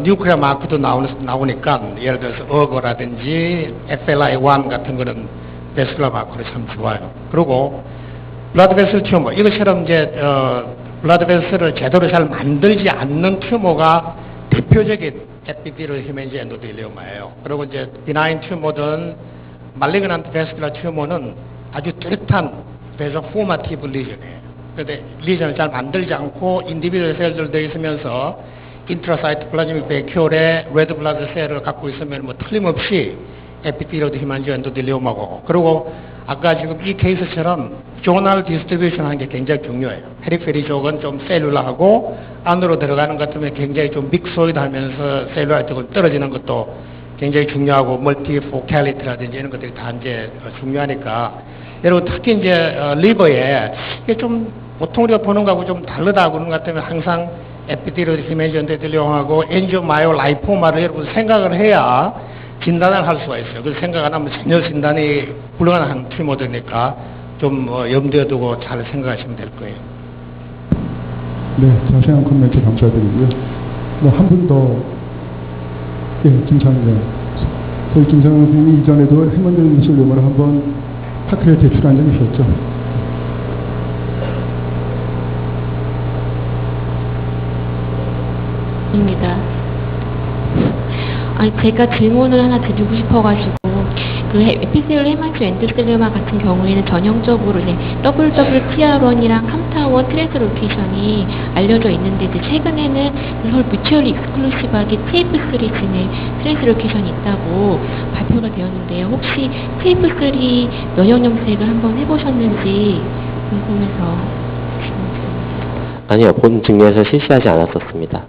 D: 뉴클리어 마크도 나오니까 예를 들어서 어거라든지 FLI1 같은 거는 베스큘라 마크로 참 좋아요. 그리고 블라드 베슬 튜머 이것처럼 이제 블라드 베슬을 제대로 잘 만들지 않는 튜머가 대표적인 에피디럴 히멘지 엔도텔리오마예요. 그리고 이제 비나인 튜머든 말리그넌트 베스큘라 튜머는 아주 뚜렷한 베저 포마티브 리전이에요. 그런데 리전을 잘 만들지 않고 인디비dual 셀들 되어 있으면서 인트라사이토플라즈믹 베큐얼에 레드 블라드 셀을 갖고 있으면 뭐 틀림없이 에피디로드 히만지 엔도텔리오마고, 그리고 아까 지금 이 케이스처럼 조널 디스트리뷰션 하는 게 굉장히 중요해요. 페리페리 쪽은 좀 셀룰라하고 안으로 들어가는 것 같으면 굉장히 좀 믹소이드 하면서 셀룰라 쪽은 떨어지는 것도 굉장히 중요하고 멀티포칼리티라든지 이런 것들이 다 이제 중요하니까 여러분 특히 이제 리버에 이게 좀 보통 우리가 보는 거하고 좀 다르다고 그러는 것 같으면 항상 에피디로드 히만지 엔도텔리오마하고 엔지오마이오라이포마를 여러분 생각을 해야 진단을 할 수가 있어요. 그래서 생각 안 하면 전혀 진단이 불가능한 튜머들이니까 좀 염두에 두고 잘 생각하시면 될 거예요.
A: 네, 자세한 코멘트 감사드리고요. 뭐 한 분 더, 예, 김상현. 저희 김상현 선생님이 이전에도 해먼드 미술용어를 한번 학회에 제출한 적이 있었죠.
I: 입니다. 제가 질문을 하나 드리고 싶어가지고 그 에피셀 헤만스 엔도텔리오마 같은 경우에는 전형적으로 이제 WWTR1이랑 캄타1 트랜스 로케이션이 알려져 있는데 이제 최근에는 서울 뮤추얼리 익스클루시브하게 TF3 진의 트랜스 로케이션이 있다고 발표가 되었는데요. 혹시 TF3 면역 염색을 한번 해보셨는지 궁금해서.
H: 아니요, 본 증명에서 실시하지 않았었습니다.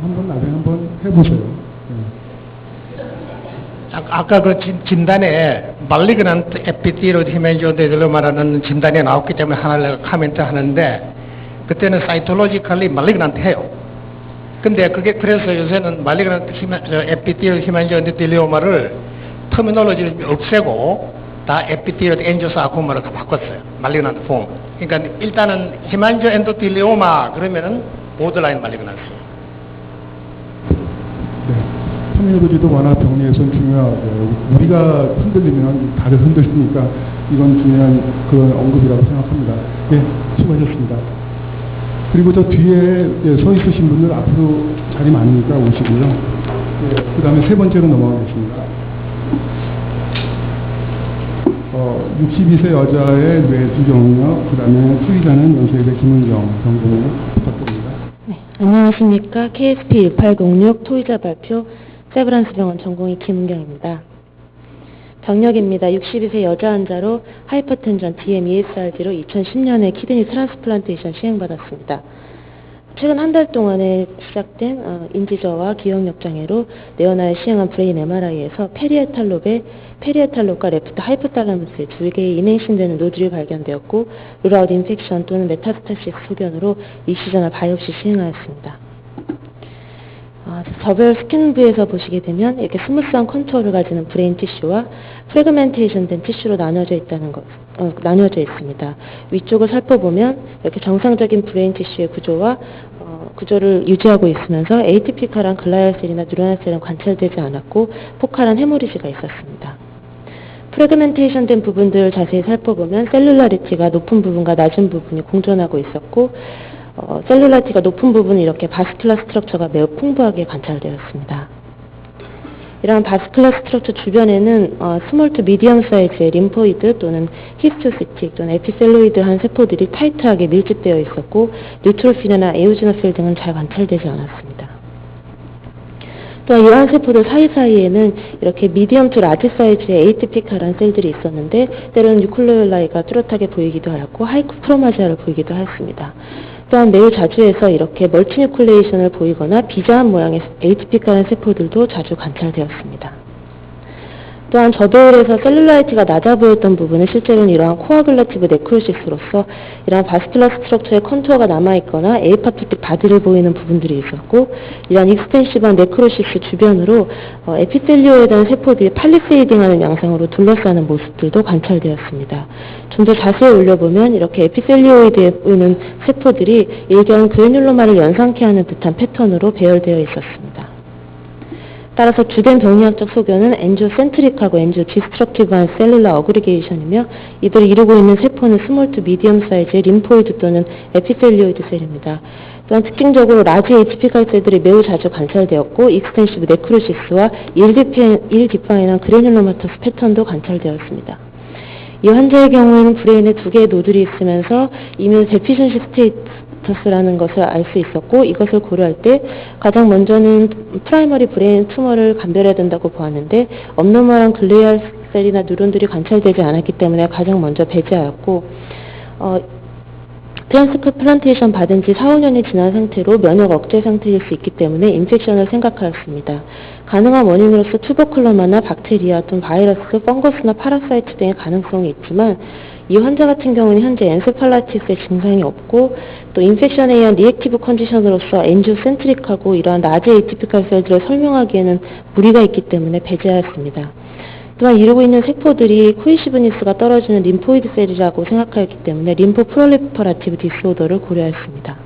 A: 한번 나중에 한번 해보세요.
D: 아까 그 진단에 말리그넌트 에피디로드 히멘지 엔도텔리오마라는 진단이 나왔기 때문에 하나를 코멘트 하는데 그때는 사이톨로지컬리 말리그넌트 해요. 근데 그게 그래서 요새는 말리그넌트 에피디로드 히멘지 엔도텔리오마를 터미놀로지를 없애고 다 에피디로드 엔지오사르코마로 다 바꿨어요. 말리그넌트 폼. 그러니까 일단은 히멘지 엔도텔리오마 그러면은 보더라인 말리그넌트. 터미놀로지도 워낙 병리에서는 중요하고요. 우리가 흔들리면 다들 흔들리니까 이건 중요한 그런 언급이라고 생각합니다. 예, 수고하셨습니다. 그리고 저 뒤에 서 있으신 분들 앞으로 자리 많으니까 오시고요. 예, 그 다음에 세 번째로 넘어가겠습니다. 62세 여자의 뇌수 경력, 그 다음에 수의자는 연세대 김은경 경고를 부탁드립니다.
J: 네, 안녕하십니까. KSP 1806 토의자 발표 세브란스 병원 전공의 김은경입니다. 병력입니다. 62세 여자 환자로 하이퍼텐전 DM-ESRD로 2010년에 키드니 트랜스플란테이션 시행받았습니다. 최근 한 달 동안에 시작된 인지저와 기억력 장애로 내원하에 시행한 브레인 MRI에서 페리에탈롭과 레프트 하이포탈라무스의 두 개의 인행신되는 노즐이 발견되었고 룰아웃 인펙션 또는 메타스타시스 소견으로 이시전화 바이옵시 시행하였습니다. 저별 스캔부에서 보시게 되면 이렇게 스무스한 컨투어를 가지는 브레인 티슈와 프래그멘테이션 된 티슈로 나뉘어져 있습니다. 위쪽을 살펴보면 이렇게 정상적인 브레인 티슈의 구조와 구조를 유지하고 있으면서 에이티피컬한 글라이아셀이나 뉴로나셀은 관찰되지 않았고 포칼한 헤모리지가 있었습니다. 프래그멘테이션 된 부분들을 자세히 살펴보면 셀룰라리티가 높은 부분과 낮은 부분이 공존하고 있었고 셀룰라리티가 높은 부분은 이렇게 바스큘러 스트럭처가 매우 풍부하게 관찰되었습니다. 이러한 바스큘러 스트럭처 주변에는 스몰 투 미디엄 사이즈의 림포이드 또는 히스토시틱 또는 에피셀로이드한 세포들이 타이트하게 밀집되어 있었고 뉴트로필이나 에오지노필 등은 잘 관찰되지 않았습니다. 또한 이러한 세포들 사이사이에는 이렇게 미디엄 투 라지 사이즈의 에이티피컬한 셀들이 있었는데 때로는 뉴클레올라이가 뚜렷하게 보이기도 하였고 하이크프로마지아를 보이기도 하였습니다. 또한 매우 자주 해서 이렇게 멀티뉴클레이션을 보이거나 비자한 모양의 에이티피컬한 세포들도 자주 관찰되었습니다. 또한 저배율에서 셀룰라이티가 낮아 보였던 부분은 실제로는 이러한 코아글라티브 네크로시스로서 이러한 바스큘러 스트럭처의 컨투어가 남아있거나 에이파토틱 바디를 보이는 부분들이 있었고 이러한 익스텐시브한 네크로시스 주변으로 에피텔리오에 대한 세포들이 팔리세이딩하는 양상으로 둘러싸는 모습들도 관찰되었습니다. 좀 더 자세히 올려보면 이렇게 에피텔리오이드에 보이는 세포들이 일견 그래뉼로마를 연상케 하는 듯한 패턴으로 배열되어 있었습니다. 따라서 주된 병리학적 소견은 엔지오센트릭하고 엔지오디스트럭티브한 셀룰라 어그리게이션이며 이들을 이루고 있는 세포는 스몰 투 미디엄 사이즈의 림포이드 또는 에피텔리오이드 셀입니다. 또한 특징적으로 라지 에이티피컬 셀들이 매우 자주 관찰되었고 익스텐시브 네크로시스와 일디파인한 그래뉼로마터스 패턴도 관찰되었습니다. 이 환자의 경우에는 브레인에 2개의 노들이 있으면서 이뮤 데피션시 스테이터스라는 것을 알 수 있었고 이것을 고려할 때 가장 먼저는 프라이머리 브레인 투머를 감별해야 된다고 보았는데 업노멀한 글리알 셀이나 뉴런들이 관찰되지 않았기 때문에 가장 먼저 배제하였고 트랜스플란테이션 받은 지 4, 5년이 지난 상태로 면역 억제 상태일 수 있기 때문에 인펙션을 생각하였습니다. 가능한 원인으로서 투버클로마나 박테리아 또는 바이러스, 펑거스나 파라사이트 등의 가능성이 있지만 이 환자 같은 경우는 현재 엔세팔라이티스의 증상이 없고 또 인펙션에 의한 리액티브 컨디션으로서 엔지오센트릭하고 이러한 라지 에이티피컬 셀들을 설명하기에는 무리가 있기 때문에 배제하였습니다. 또한 이루고 있는 세포들이 코이시브니스가 떨어지는 림포이드 셀이라고 생각하였기 때문에 림포 프롤리퍼라티브 디스오더를 고려했습니다.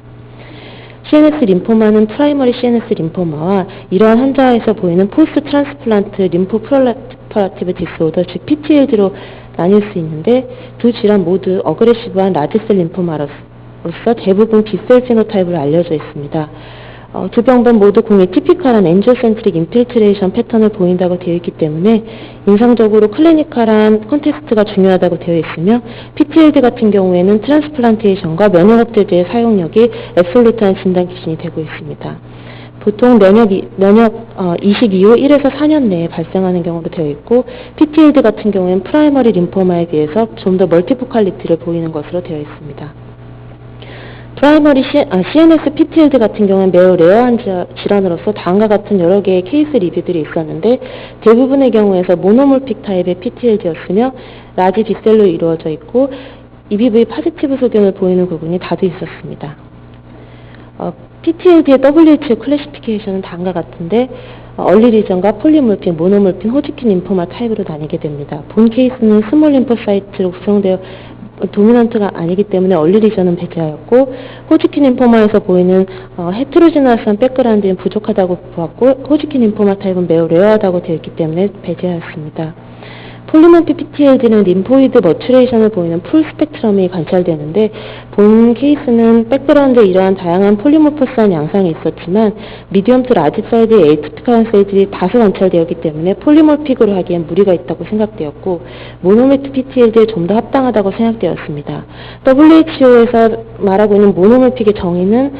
J: CNS 림포마는 프라이머리 CNS 림포마와 이러한 환자에서 보이는 포스트 트랜스플란트 림포 프롤리퍼라티브 디스오더 즉 PTLD로 나뉠 수 있는데 두 질환 모두 어그레시브한 라지셀 림포마로서 대부분 B셀 피노타입으로 알려져 있습니다. 두 병변 모두 공이 티피컬한 엔지오센트릭 인필트레이션 패턴을 보인다고 되어 있기 때문에 인상적으로 클리니컬한 컨텍스트가 중요하다고 되어 있으며 PTLD 같은 경우에는 트랜스플란테이션과 면역업제제의 사용력이 앱솔루트한 진단 기준이 되고 있습니다. 보통 면역 이식 이후 1에서 4년 내에 발생하는 경우로 되어 있고 PTLD 같은 경우에는 프라이머리 림포마에 비해서 좀 더 멀티포칼리티를 보이는 것으로 되어 있습니다. 프라이머리 CNS PTLD 같은 경우는 매우 레어한 질환으로서 다음과 같은 여러 개의 케이스 리뷰들이 있었는데 대부분의 경우에서 모노몰픽 타입의 PTLD였으며 라지 B셀로 이루어져 있고 EBV 파지티브 소견을 보이는 부분이 다수 있었습니다. PTLD의 WHO 클래시피케이션은 다음과 같은데 얼리 리전과 폴리몰핀, 모노몰핀, 호지킨 림포마 타입으로 나뉘게 됩니다. 본 케이스는 스몰 림포사이트로 구성되어 도미넌트가 아니기 때문에 얼리 리전은 배제하였고 호지킨 림포마에서 보이는 헤트로지너스한 백그라운드는 부족하다고 보았고 호지킨 림포마 타입은 매우 레어하다고 되어 있기 때문에 배제하였습니다. 폴리몬피 PTLD는 림포이드 머추레이션을 보이는 풀 스펙트럼이 관찰되는데 본 케이스는 백그라운드에 이러한 다양한 폴리모퍼스한 양상이 있었지만 미디엄 투 라지 사이즈의 에이티피컬한 셀들이 다수 관찰되었기 때문에 폴리몰픽으로 하기엔 무리가 있다고 생각되었고 모노몰픽 PTLD에 좀 더 합당하다고 생각되었습니다. WHO에서 말하고 있는 모노몰픽의 정의는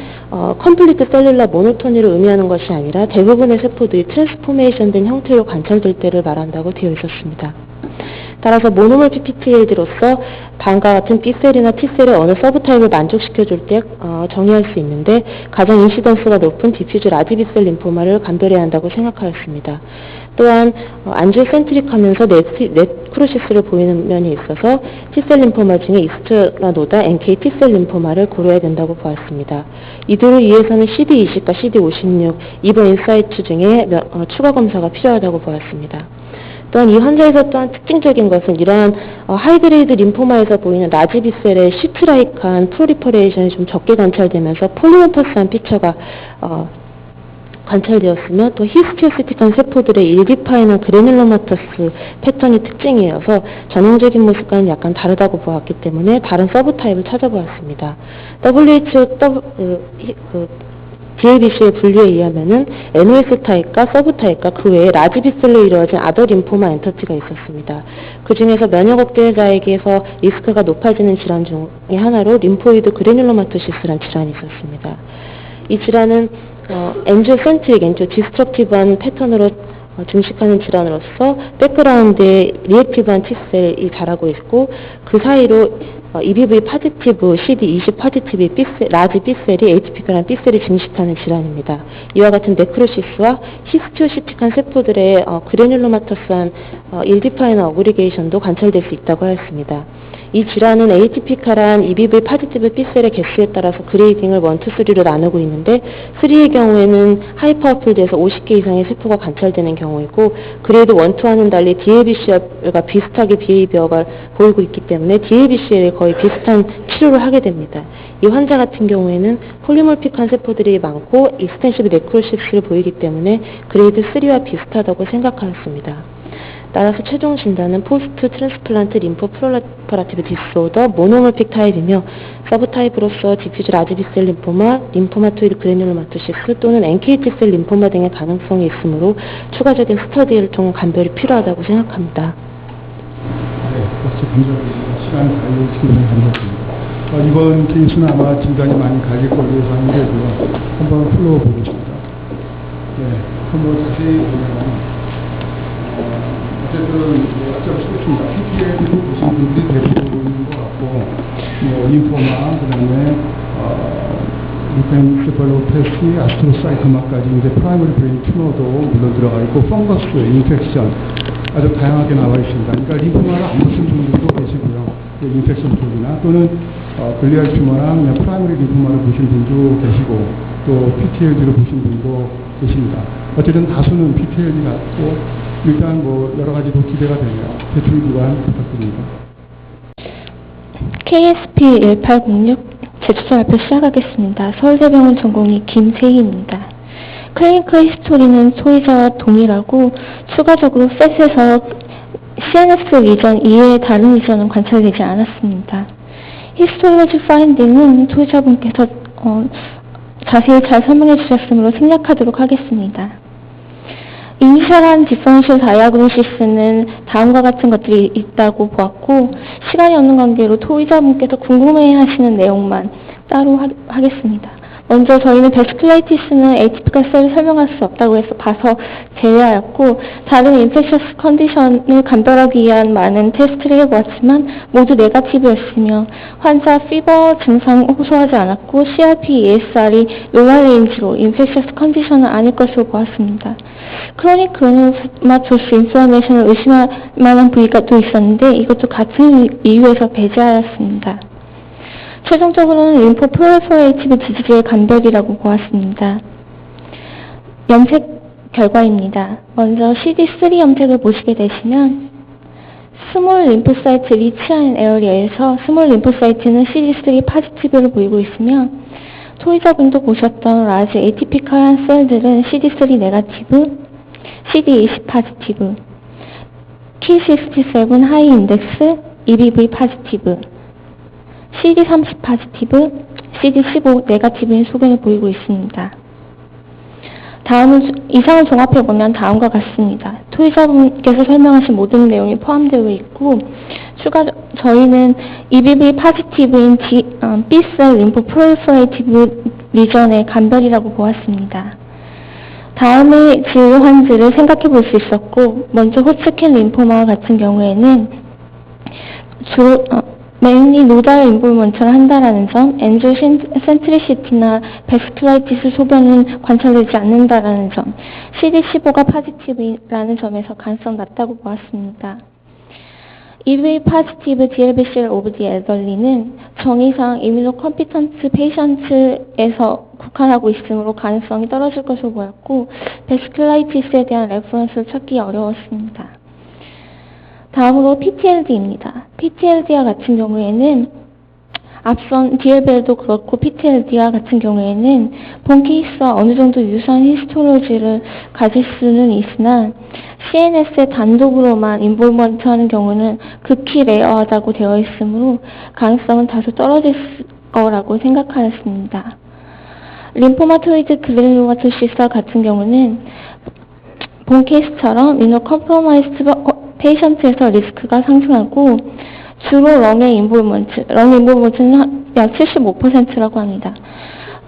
J: 컴플리트 셀룰라 모노토니를 의미하는 것이 아니라 대부분의 세포들이 트랜스포메이션된 형태로 관찰될 때를 말한다고 되어 있었습니다. 따라서 모노몰픽 PTLD로서 다음과 같은 B셀이나 T셀의 어느 서브타입을 만족시켜줄 때 정의할 수 있는데 가장 인시던스가 높은 디퓨즈 라지 B셀 림포마를 감별해야 한다고 생각하였습니다. 또한 안지오센트릭하면서 네크로시스를 보이는 면이 있어서 T셀 림포마 중에 익스트라노다 NK T셀 림포마를 고려해야 된다고 보았습니다. 이들을 위해서는 CD20과 CD56 이번 인사이트 중에 추가 검사가 필요하다고 보았습니다. 또한 이 환자에서 또한 특징적인 것은 이러한 하이그레이드 림포마에서 보이는 라지 B셀의 시트라이크한 프로리퍼레이션이 좀 적게 관찰되면서 폴리모퍼스한 피처가 관찰되었으며 또 히스티오시틱한 세포들의 일디파이나 그래놀로마터스 패턴이 특징이어서 전형적인 모습과는 약간 다르다고 보았기 때문에 다른 서브타입을 찾아보았습니다. WHO DABC의 분류에 의하면은 NOS 타입과 서브 타입과 그 외에 라지 B셀로 이루어진 아더 림포마 엔터티가 있었습니다. 그 중에서 면역 억제자에게서 리스크가 높아지는 질환 중에 하나로 림포이드 그래놀로마토시스라는 질환이 있었습니다. 이 질환은 엔지오센트릭, 디스트럭티브한 패턴으로 증식하는 질환으로서 백그라운드에 리액티브한 T셀이 자라고 있고 그 사이로 EBV 파지티브, CD20 파지티브 라지 B셀이 에이티피컬한 B셀이 증식하는 질환입니다. 이와 같은 네크로시스와 히스티오시틱한 세포들의 그래놀로마터스한 일디파이너 어그리게이션도 관찰될 수 있다고 하였습니다. 이 질환은 에이티피컬한 EBV 파지티브 B셀의 개수에 따라서 그레이딩을 1, 2, 3로 나누고 있는데 3의 경우에는 하이파워필드에서 50개 이상의 세포가 관찰되는 경우이고 그레이드 1, 2와는 달리 DABCL과 비슷하게 비헤이비어가 보이고 있기 때문에 DABCL에 거의 비슷한 치료를 하게 됩니다. 이 환자 같은 경우에는 폴리몰픽한 세포들이 많고 익스텐시브 네크로시스를 보이기 때문에 그레이드 3와 비슷하다고 생각하였습니다. 따라서 최종 진단은 포스트 트랜스플란트 림포 프롤리퍼라티브 디스오더 모노몰픽 타입이며 서브 타입으로서 디퓨즈 라지 B셀 림포마, 림포마토이드 그래놀로마토시스 또는 NKT셀 림포마 등의 가능성이 있으므로 추가적인 스터디를 통한 감별이 필요하다고 생각합니다.
A: 네, 그렇죠. 감사합니다. 시간 관리해주시기 감사합니다. 이번 케이스는 아마 진단이 많이 갈릴 걸로 예상이 되고요. 한번 풀어보겠습니다. 네, 한번 자세히 보면 어쨌든 앞서 쓰겠습니다. PTL도 보신 분들이 대부분인 것 같고 림포마, 그 다음에 루펜세팔로패시, 아스트로사이토마까지 이제 프라이머리 브레인 튜머도 물론 들어가 있고 펑거스, 인펙션 아주 다양하게 나와 있습니다. 그러니까 림포마를 안 보신 분들도 계시고요. 인펙션 쪽이나 또는 글리알 튜머랑 그냥 프라이머리 림포마를 보신 분도 계시고 또 PTLD를 보신 분도 계십니다. 어쨌든 다수는 PTLD 같고 일단 여러 가지로 기대가 되네요. 대출 기관 부탁드립니다.
K: KSP1806 제주소 발표 시작하겠습니다. 서울대병원 전공의 김세희입니다. 클리니컬 히스토리는 소유자와 동일하고 추가적으로 셋에서 CNS 리전 이외의 다른 리전은 관찰되지 않았습니다. 히스토리로지 파인딩은 소유자분께서 자세히 잘 설명해 주셨으므로 생략하도록 하겠습니다. 이니셜한 디퍼런셜 다이아그노시스는 다음과 같은 것들이 있다고 보았고 시간이 없는 관계로 소유자분께서 궁금해하시는 내용만 따로 하겠습니다. 먼저 저희는 베스큘라이티스는 에이티피컬 셀을 설명할 수 없다고 해서 봐서 제외하였고 다른 인펙셔스 컨디션을 감별하기 위한 많은 테스트를 해보았지만 모두 네거티브였으며 환자 피버 증상 호소하지 않았고 CRP, ESR이 노멀 레인지로 인펙셔스 컨디션은 아닐 것으로 보았습니다. 크로닉 그래놀로마토스 인플라메이션을 의심할 만한 부위가 또 있었는데 이것도 같은 이유에서 배제하였습니다. 최종적으로는 림포 프롤리퍼레이티브 디지즈의 감별이라고 보았습니다. 염색 결과입니다. 먼저 CD3 염색을 보시게 되시면 스몰 림포사이트 리치한 에어리아에서 스몰 림포사이트는 CD3 파지티브를 보이고 있으며 소유자분도 보셨던 라지 에이티피컬한 셀들은 CD3 네거티브, CD20 파지티브, Ki67 하이 인덱스, EBV 파지티브, CD30 파지티브, CD15 네거티브인 소견을 보이고 있습니다. 다음은 이상을 종합해보면 다음과 같습니다. 소유자분께서 설명하신 모든 내용이 포함되어 있고 저희는 EBV 파지티브인 B셀 림포 프롤리퍼레이티브 리전의 감별이라고 보았습니다. 다음의 질환들을 생각해 볼 수 있었고 먼저 호츠킨 림포마 같은 경우에는 메인리 노달 인볼먼트를 한다라는 점, 엔조 센트리시티나 베스큘라이티스 소변은 관찰되지 않는다라는 점, CD15가 파지티브라는 점에서 가능성 낮다고 보았습니다. EBV 파지티브 DLBCL 오브 디 엘더리는 정의상 이뮤노 컴피턴트 페이션트에서 국한하고 있으므로 가능성이 떨어질 것으로 보였고 베스큘라이티스에 대한 레퍼런스를 찾기 어려웠습니다. 다음으로 PTLD입니다. PTLD와 같은 경우에는 앞선 DLBL도 그렇고 PTLD와 같은 경우에는 본 케이스와 어느 정도 유사한 히스토로지를 가질 수는 있으나 CNS에 단독으로만 인볼먼트하는 경우는 극히 레어하다고 되어 있으므로 가능성은 다소 떨어질 거라고 생각하였습니다. 림포마토이드 그래놀로마토시스와 같은 경우는 본 케이스처럼 이노컴프로마이스드 페이션트에서 리스크가 상승하고 주로 런의 인볼먼트는 약 75%라고 합니다.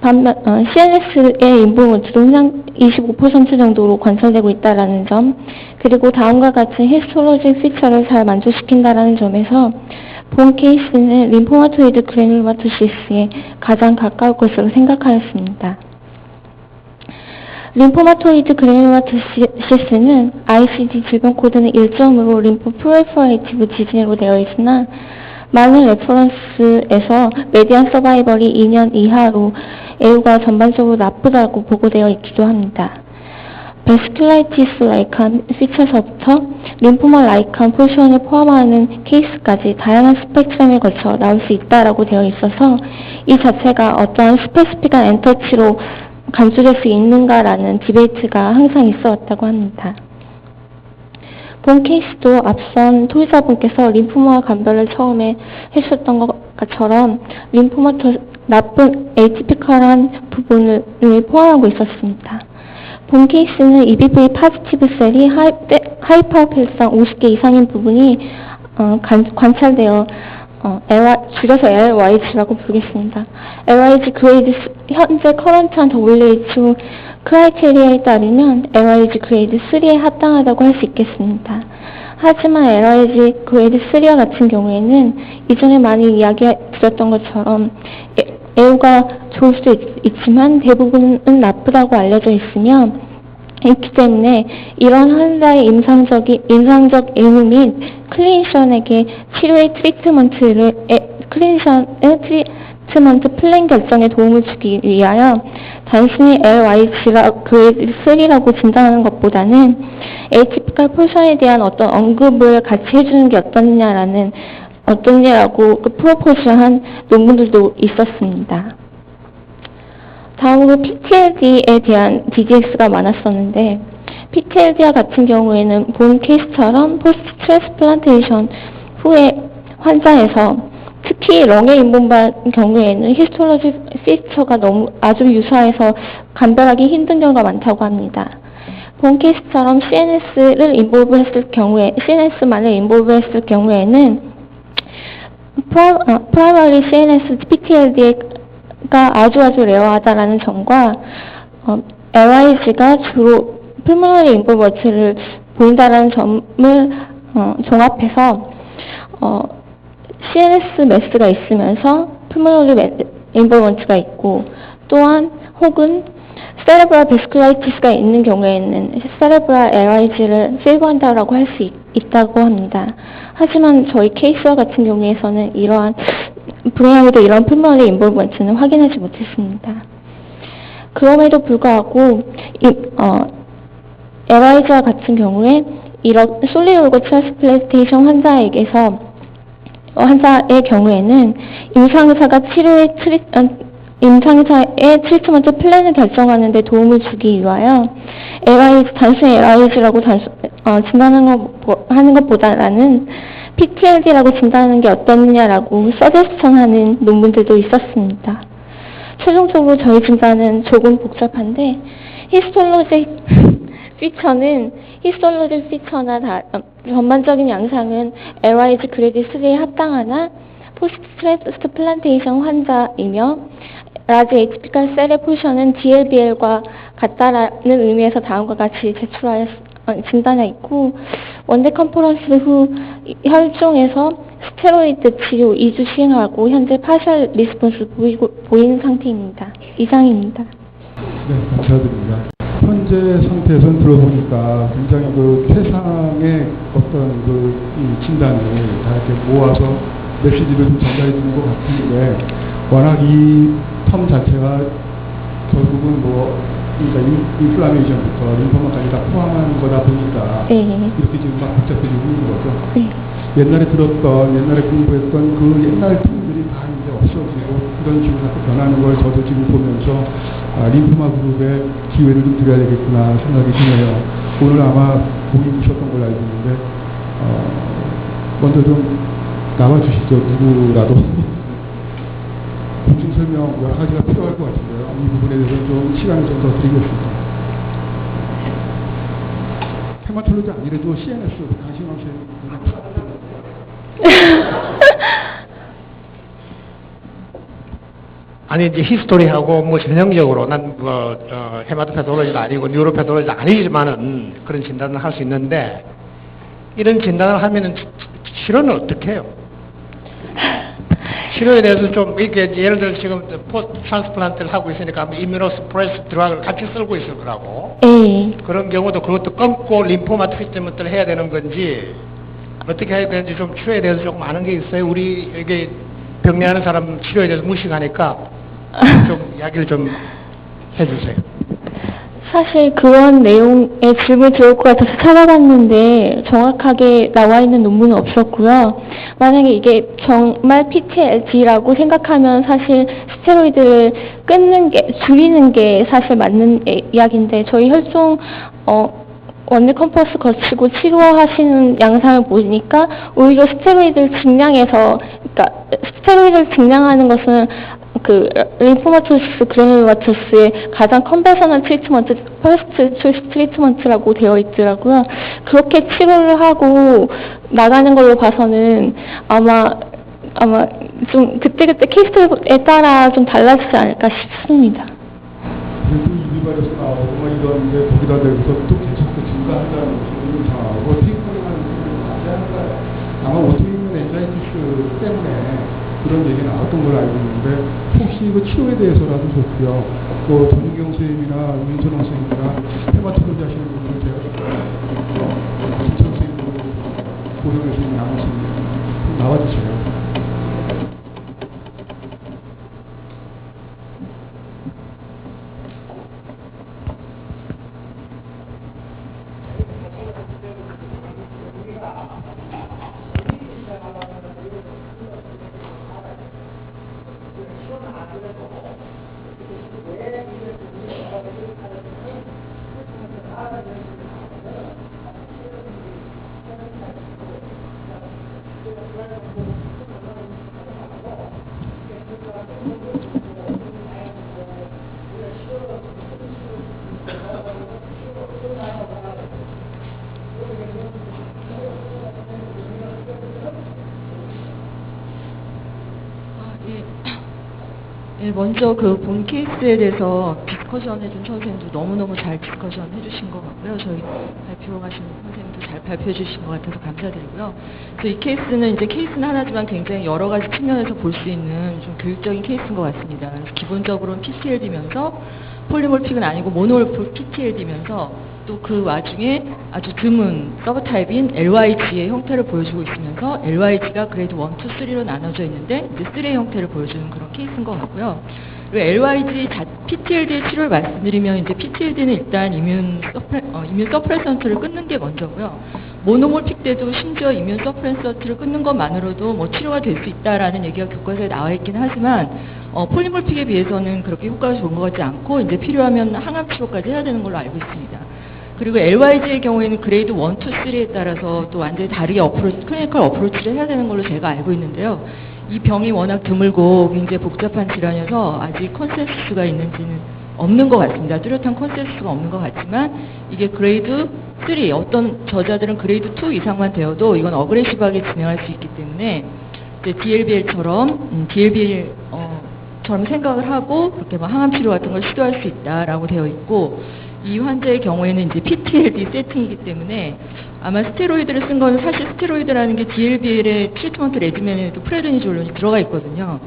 K: 반면 CNS의 인볼먼트도 25% 정도로 관찰되고 있다는 점, 그리고 다음과 같은 히스토로직 피처를 잘 만족시킨다는 점에서 본 케이스는 림포마토이드 그래놀로마토시스에 가장 가까울 것으로 생각하였습니다. 림포마토이드 그래놀로마토시스는 ICD 질병 코드는 1점으로 림포 프롤리퍼레이티브 디진으로 되어 있으나 많은 레퍼런스에서 메디안 서바이벌이 2년 이하로 애우가 전반적으로 나쁘다고 보고되어 있기도 합니다. 베스큘라이티스 라이칸 피처서부터 림포마 라이칸 포션을 포함하는 케이스까지 다양한 스펙트럼에 걸쳐 나올 수 있다라고 되어 있어서 이 자체가 어떠한 스페시픽한 엔터치로 간주될 수 있는가라는 디베이트가 항상 있어 왔다고 합니다. 본 케이스도 앞선 토의자분께서 림포마 감별을 처음에 해주셨던 것처럼 림포마토 나쁜 에이티피컬한 부분을 포함하고 있었습니다. 본 케이스는 EBV 파지티브 셀이 하이파워필상 50개 이상인 부분이 관찰되어 줄여서 LYG라고 부르겠습니다. LYG 그레이드 현재 커런트한 WHO 크라이테리아에 따르면 LYG 그레이드 3에 합당하다고 할 수 있겠습니다. 하지만 LYG 그레이드 3와 같은 경우에는 이전에 많이 이야기 드렸던 것처럼 애우가 좋을 수도 있지만 대부분은 나쁘다고 알려져 있기 때문에 이런 환자의 임상적 애우 및 클리니션에게 치료의 트리트먼트 플랜 결정에 도움을 주기 위하여 단순히 그레이드 3라고 진단하는 것보다는 에이티피컬 포션에 대한 어떤 언급을 같이 해주는 게 어떠냐라고 프로포즈한 논문들도 있었습니다. 다음으로 PTLD에 대한 DDX가 많았었는데 PTLD와 같은 경우에는 본 케이스처럼 포스트 트랜스플란테이션 후에 환자에서 특히 렁의 인본반 경우에는 히스토로지 피처가 아주 유사해서 감별하기 힘든 경우가 많다고 합니다. 본 케이스처럼 CNS만을 인볼브 했을 경우에는 프라이머리 CNS PTLD가 아주 레어하다라는 점과 LYG가 주로 풀모너리 인볼버트를 보인다라는 점을 종합해서 CNS 매스가 있으면서 풀모너리 인볼버트가 있고 또한 혹은 세레브랄 베스큘라이티스가 있는 경우에는 세레브랄 LYG를 페이버한다라고 할 수 있다고 합니다. 하지만 저희 케이스와 같은 경우에서는 이러한 불행하게도 이런 풀모너리 인볼버트는 확인하지 못했습니다. 그럼에도 불구하고 LYG와 같은 경우에 이런 솔리드 오거 트랜스플란테이션 환자의 경우에는 임상의사의 트리트먼트 플랜을 결정하는 데 도움을 주기 위하여 단순히 LYG라고 진단하는 것보다는 PTLD라고 진단하는 게 어떻느냐라고 서제스천하는 논문들도 있었습니다. 최종적으로 저희 진단은 조금 복잡한데 히스톨로직 피처나 전반적인 양상은 LYG 그레이드 3에 합당하나 포스트 트랜스플란테이션 환자이며 라지 에이티피컬 셀의 포션은 DLBL과 같다라는 의미에서 다음과 같이 진단했고 원대 컨퍼런스 후 혈종에서 스테로이드 치료 2주 시행하고 현재 파셜 리스폰스 보이는 상태입니다. 이상입니다.
A: 네, 감사드립니다. 현재 상태에서는 들어보니까 굉장히 최상의 어떤 이 진단을 다 이렇게 모아서 메시지를 좀 전달해 주는 것 같은데 워낙 이 텀 자체가 결국은 그러니까 인플라메이션부터 림포마까지 다 포함한 거다 보니까
K: 네.
A: 이렇게 지금 막 복잡해지고 있는 거죠.
K: 네.
A: 옛날에 공부했던 그 옛날 틈들이 다 이제 없어지고 이런 식으로 자꾸 변하는 걸 저도 지금 보면서 림포마 그룹의 기회를 좀 드려야 되겠구나 생각이 드네요. 오늘 아마 모임이셨던 걸로 알고 있는데 먼저 좀 나와주시죠. 누구라도. 공식 설명 여러 가지가 필요할 것 같은데요. 이 부분에 대해서 좀 시간을 좀 더 드리겠습니다. 헤마톨로지 아니래도 CNS 강신원 선생님.
D: 아니 이제 히스토리하고 뭐 전형적으로 난 헤마토패돌로지도 아니고 뉴로패돌로지도 아니지만은 그런 진단을 할 수 있는데 이런 진단을 하면은 치료는 어떻게 해요? 치료에 대해서 좀 이렇게 예를 들어 지금 포스트 트랜스플란트를 하고 있으니까 이뮤노스프레스 드라그를 같이 쓰고 있을 거라고. 그런 경우도 그것도 끊고 림포마 트리트먼트를 해야 되는 건지 어떻게 해야 되는지 좀 치료에 대해서 조금 아는 게 있어요. 우리 이게 병리하는 사람 치료에 대해서 무식하니까 좀 이야기를 좀 해주세요.
K: 사실 그런 내용의 질문 들어올 것 같아서 찾아봤는데 정확하게 나와 있는 논문은 없었고요. 만약에 이게 정말 PTSD라고 생각하면 사실 스테로이드를 줄이는 게 사실 맞는 이야기인데 저희 혈종 원내 컴퍼스 거치고 치료하시는 양상을 보니까 오히려 스테로이드를 증량해서, 그러니까 스테로이드를 증량하는 것은 그 림포마토시스 그래놀로마토스의 가장 컨벤셔널 트리트먼트, 퍼스트 초이스 트리트먼트라고 되어 있더라고요. 그렇게 치료를 하고 나가는 걸로 봐서는 아마 좀 그때그때 케이스에 따라 좀 달라지지 않을까 싶습니다.
A: 그래도 이비발에서 나오고 뭐 이런 게 거기다 대고서 또 계속 증가한다는 것이 이상하고 테이퍼링하는 것이 자세한가요? 아마 오토이뮨 엔자이티스 때문에 그런 얘기 나왔던 걸 알고 있는데 혹시 그 치료에 대해서라도 좋고요. 또 전윤경 선생님이나 윤선홍 선생님이나 헤마토로지 하시는 분들 제가 김철 선생님으로 고려해서 좀 나와주세요.
E: 먼저 그 본 케이스에 대해서 디스커션 해준 선생님도 너무너무 잘 디스커션 해주신 것 같고요. 저희 발표하신 선생님도 잘 발표해 주신 것 같아서 감사드리고요. 그래서 이 케이스는 하나지만 굉장히 여러 가지 측면에서 볼 수 있는 좀 교육적인 케이스인 것 같습니다. 그래서 기본적으로는 PTLD면서 폴리몰픽은 아니고 모노몰픽 PTLD면서 또 그 와중에 아주 드문 서브타입인 LYG의 형태를 보여주고 있으면서 LYG가 그레이드 1, 2, 3로 나눠져 있는데 이제 3의 형태를 보여주는 그런 케이스인 것 같고요. 그리고 LYG PTLD의 치료를 말씀드리면 이제 PTLD는 일단 이뮨 서프레선트를 끊는 게 먼저고요. 모노몰픽 때도 심지어 이뮨 서프레선트를 끊는 것만으로도 뭐 치료가 될 수 있다라는 얘기가 교과서에 나와 있긴 하지만 폴리몰픽에 비해서는 그렇게 효과가 좋은 것 같지 않고 이제 필요하면 항암 치료까지 해야 되는 걸로 알고 있습니다. 그리고 LYG의 경우에는 그레이드 1, 2, 3에 따라서 또 완전히 다르게 클리니컬 어프로치를 해야 되는 걸로 제가 알고 있는데요. 이 병이 워낙 드물고 굉장히 복잡한 질환이어서 아직 컨센서스가 있는지는 없는 것 같습니다. 뚜렷한 컨센서스가 없는 것 같지만 이게 그레이드 3, 어떤 저자들은 그레이드 2 이상만 되어도 이건 어그레시브하게 진행할 수 있기 때문에 DLBL처럼 생각을 하고 그렇게 뭐 항암 치료 같은 걸 시도할 수 있다라고 되어 있고 이 환자의 경우에는 이제 PTLD 세팅이기 때문에 아마 스테로이드를 쓴 거는 사실 스테로이드라는 게 DLBL의 트리트먼트 레지멘에도 프레드니졸론이 들어가 있거든요.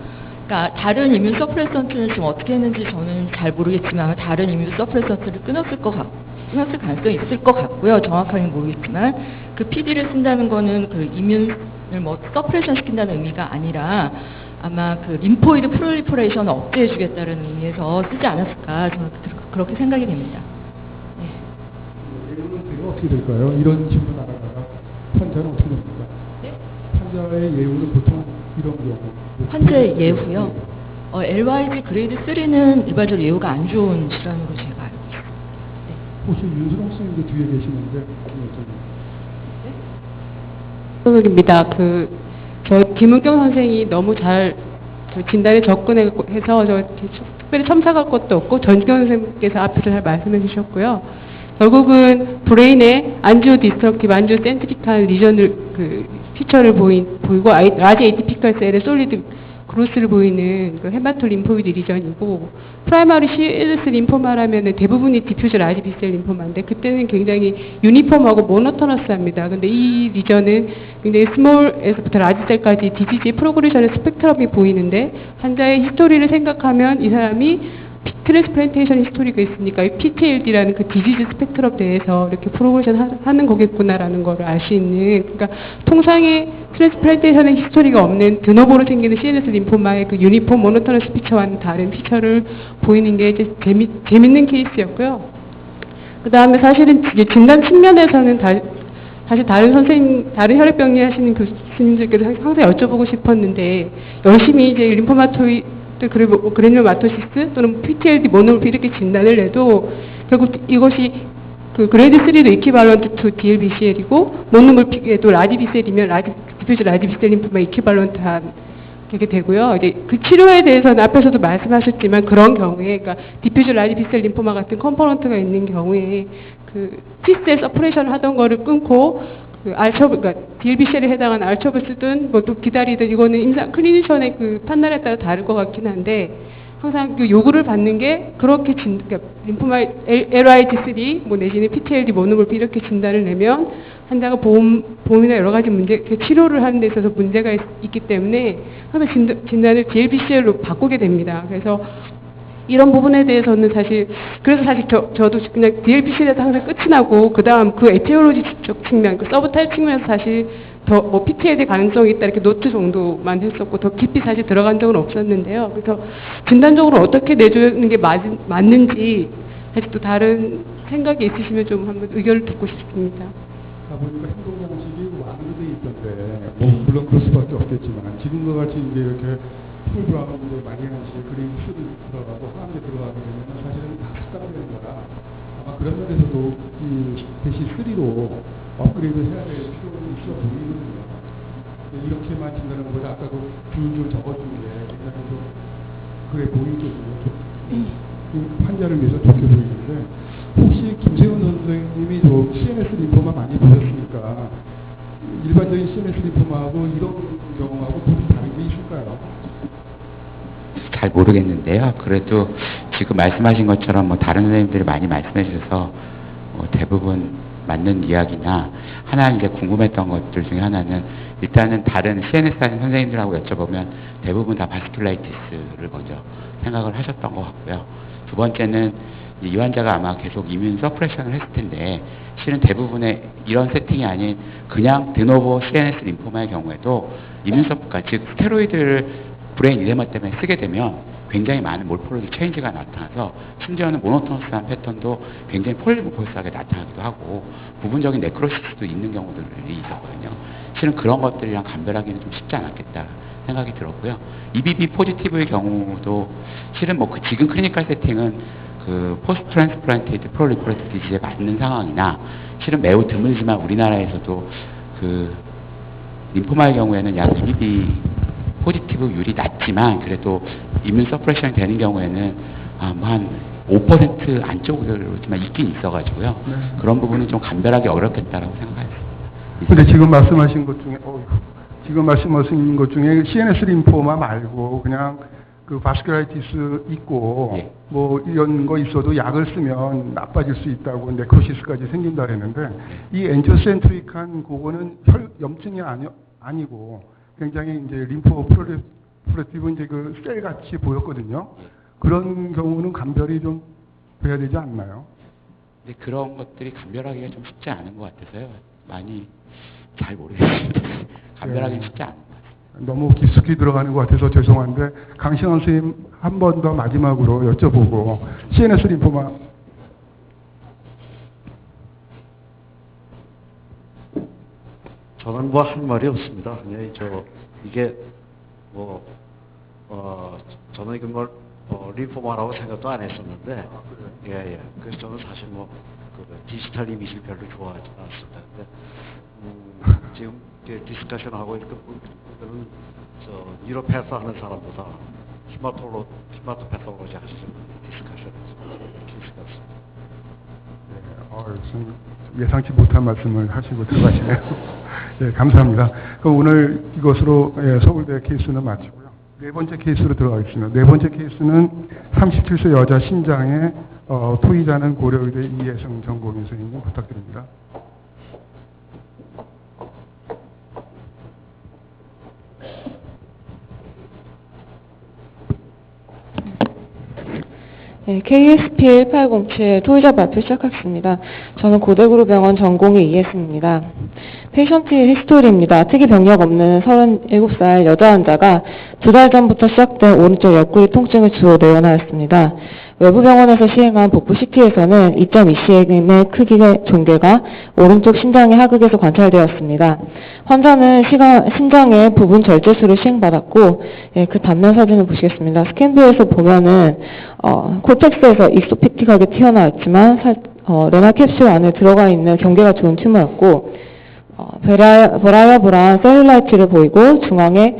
E: 그러니까 다른 이뮨 서프레선트는 지금 어떻게 했는지 저는 잘 모르겠지만 다른 이뮨 서프레선트를 끊었을 가능성이 있을 것 같고요. 정확하게 모르겠지만 그 PD를 쓴다는 거는 그 이뮨을 뭐 서프레션 시킨다는 의미가 아니라 아마 그 림포이드 프롤리퍼레이션을 억제해주겠다는 의미에서 쓰지 않았을까 저는 그렇게 그렇게 생각이 됩니다.
A: 예우는 되게 어떻게 될까요? 이런 질문 하다가 환자는 어떻게 됩니까?
E: 네?
A: 환자의 예우는 보통 이런 경우.
E: 환자의 예후요? LYG 그레이드 3는 일반적으로 예후가 안 좋은 질환으로 제가 알고 있습니다.
A: 혹시 윤수롱 선생님도 뒤에 계시는데
F: 입니다. 저 김은경 선생이 너무 잘 진단에 접근해서 저 특별히 첨삭할 것도 없고 전기현 선생님께서 앞에서 잘 말씀해 주셨고요. 결국은 브레인에 안지오 디스트럭티브, 안지오 센트릭한 리전을 피처를 보이고 라지 에이티피컬 셀의 솔리드 그로스를 보이는 헤마토 림포이드 리전이고 프라이머리 CNS 림포마라면 대부분이 디퓨즈 라지 B셀 림포마인데 그때는 굉장히 유니폼하고 모노토너스합니다. 근데 이 리전은 굉장히 스몰에서부터 라지셀까지 디지즈의 프로그레션의 스펙트럼이 보이는데 환자의 히스토리를 생각하면 이 사람이 트랜스플란테이션 히스토리가 있으니까 이 PTLD라는 그 디지즈 스펙트럼 내에서 이렇게 프로그레션 하는 거겠구나라는 걸 알 수 있는, 그러니까 통상의 트랜스플란테이션의 히스토리가 없는 드노보로 생기는 CNS 림포마의 그 유니폼 모노토너스 피처와는 다른 피처를 보이는 게 이제 재밌는 케이스였고요. 그 다음에 사실은 이제 진단 측면에서는 사실 다른 혈액병리 하시는 교수님들께도 항상 여쭤보고 싶었는데 열심히 이제 림포마토이드 그래뇰마토시스 또는 PTLD 모노몰피 이렇게 진단을 해도 결국 이것이 그 그레이드 3도 이퀴발런트 투 DLBCL이고 모노몰피에도 라지 B셀이면 디퓨즈 라지 B셀 림포마 이퀴발런트한 게 되고요. 이제 그 치료에 대해서는 앞에서도 말씀하셨지만 그런 경우에, 그러니까 디퓨즈 라지 B셀 림포마 같은 컴포넌트가 있는 경우에 그 T셀 서프레션을 하던 거를 끊고 그러니까 DLBCL에 해당하는 알처브 쓰든 뭐 또 기다리든 이거는 클리니션의 그 판단에 따라 다를 것 같긴 한데 항상 그 요구를 받는 게 그렇게 그러니까 림포마 LIG3 뭐 내지는 PTLD 모노몰피 이렇게 진단을 내면 환자가 보험이나 여러 가지 문제 치료를 하는 데 있어서 문제가 있기 때문에 항상 진단을 DLBCL로 바꾸게 됩니다. 그래서 이런 부분에 대해서는 그래서 사실 저도 그냥 DLBCL에서 항상 끝이 나고, 그 다음 그 에티올로지적 측면, 그 서브타입 측면에서 사실 더 뭐 PTLD 가능성이 있다 이렇게 노트 정도만 했었고, 더 깊이 사실 들어간 적은 없었는데요. 그래서 진단적으로 어떻게 내주는 게 맞는지, 사실 또 다른 생각이 있으시면 좀 한번 의견을 듣고 싶습니다.
A: 보니까 행동 양식이 완화되어 있던데, 뭐 물론 그럴 수밖에 없겠지만, 지금과 같이 이제 이렇게 풀브라운드 많이 하는 그린 슈도 들어가고 화학에 들어가게 되면 사실은 다 삭감되는 거라 아마 그런 면에서도 이 대시 3로 업그레이드 해야 될 필요가 있어 보이거든요. 이렇게만 진단하는 것보다 아까 그 줄줄 적어준 게 굉장히 좀 그래 보이거든요. 환자를 위해서 좋게 보이는데, 혹시 김세훈 선생님이 또 CNS 림포마 많이 보셨으니까 일반적인 CNS 림포마하고 이런 경우하고 무슨 다른 게 있을까요?
L: 잘 모르겠는데요. 그래도 지금 말씀하신 것처럼 뭐 다른 선생님들이 많이 말씀해 주셔서 대부분 맞는 이야기나, 하나 이제 궁금했던 것들 중에 하나는 일단은 다른 CNS 하신 선생님들하고 여쭤보면 대부분 다 바스큘라이티스를 먼저 생각을 하셨던 것 같고요. 두 번째는 이 환자가 아마 계속 이뮨 서프레션을 했을 텐데, 실은 대부분의 이런 세팅이 아닌 그냥 드노보 CNS 림포마의 경우에도 이뮨 서프가, 즉 스테로이드를 브레인 이데마 때문에 쓰게 되면 굉장히 많은 몰포로기 체인지가 나타나서 심지어는 모노토너스한 패턴도 굉장히 폴리모포스하게 나타나기도 하고 부분적인 네크로시스도 있는 경우들이 있었거든요. 실은 그런 것들이랑 감별하기는 좀 쉽지 않았겠다 생각이 들었고요. EBV 포지티브의 경우도 실은 뭐 지금 클리니컬 세팅은 그 포스트 트랜스플란테이드 프롤리퍼레티브 디지즈에 맞는 상황이나 실은 매우 드물지만 우리나라에서도 그 림포마의 경우에는 약 EBV 포지티브율이 낮지만 그래도 이뮨 서프레션이 되는 경우에는 뭐 한 5% 안쪽으로지만 있긴 있어가지고요.
A: 네.
L: 그런 부분은 좀 감별하기 어렵겠다라고 생각했습니다.
A: 근데 지금 말씀하신 것 중에 CNS 림포마 말고 그냥 그 바스큘라이티스 있고
L: 예.
A: 뭐 이런 거 있어도 약을 쓰면 나빠질 수 있다고 네크로시스까지 생긴다 그랬는데, 이 엔조센트릭한 그거는 염증이 아니고 굉장히 이제 림포 프로레티브 이제 그 셀 같이 보였거든요. 그런 경우는 감별이 좀 돼야 되지 않나요?
L: 근데 그런 것들이 감별하기가 좀 쉽지 않은 것 같아서요. 많이 잘 모르겠습니다. 감별하기는 쉽지 않은 것 같아요.
A: 너무 깊숙이 들어가는 것 같아서 죄송한데, 강신원 선생님 한 번 더 마지막으로 여쭤보고 CNS 림포마
M: 저는 뭐 할 말이 없습니다. 이게 저는 이건 리포마라고 생각도 안 했었는데, 예. 그래서 저는 사실 디지털 이미지를 별로 좋아하지 않습니다. 근데, 지금 디스커션 하고 있는 분들은 뉴로 패스 하는 사람보다 스마트 패스로지 하시는 디스커션에서
A: 예상치 못한 말씀을 하시고 들어가시네요. 예, 감사합니다. 그럼 오늘 이것으로 서울대 케이스는 마치고요. 네 번째 케이스로 들어가겠습니다. 네 번째 케이스는 37세 여자 신장의 토의자는 고려의대 이혜성 전공의 선생님 부탁드립니다.
C: 네, KSP 1807 토의자 발표 시작하겠습니다. 저는 고대구로병원 전공의 이혜승입니다. 페이션트 히스토리입니다. 특이 병력 없는 37살 여자 환자가 2달 전부터 시작된 오른쪽 옆구리 통증을 주로 내원하였습니다. 외부 병원에서 시행한 복부 CT에서는 2.2cm의 크기의 종괴가 오른쪽 신장의 하극에서 관찰되었습니다. 환자는 신장의 부분 절제술을 시행받았고, 그 단면 사진을 보시겠습니다. 스캔뷰에서 보면은 코텍스에서 익소픽틱하게 튀어나왔지만 레나 캡슐 안에 들어가 있는 경계가 좋은 튜머였고, 버라이어블한 셀룰라이트를 보이고 중앙에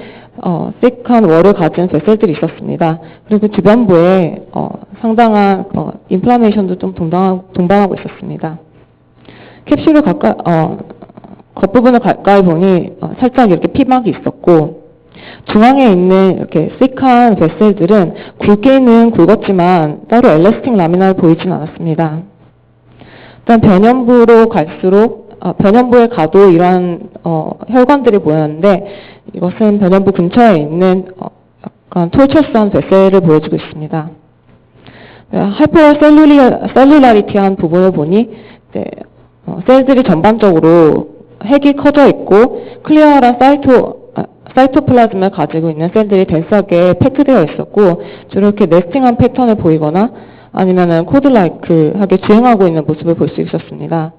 C: thick한 월을 가진 뱃셀들이 있었습니다. 그리고 주변부에 상당한 인플라메이션도 좀 동반하고 있었습니다. 캡슐을 겉부분을 가까이 보니 살짝 이렇게 피막이 있었고, 중앙에 있는 이렇게 thick한 뱃셀들은 굵게는 굵었지만 따로 엘라스틱 라미나를 보이진 않았습니다. 일단 변연부에 가도 이러한 혈관들이 보였는데, 이것은 변연부 근처에 있는 약간 톨처스한 뱃셀을 보여주고 있습니다. 하이퍼셀룰라리티한 부분을 보니 셀들이 전반적으로 핵이 커져 있고 클리어한 사이토플라즘을 가지고 있는 셀들이 덴스하게 팩트되어 있었고, 주로 이렇게 네스팅한 패턴을 보이거나 아니면은 코드라이크하게 주행하고 있는 모습을 볼 수 있었습니다.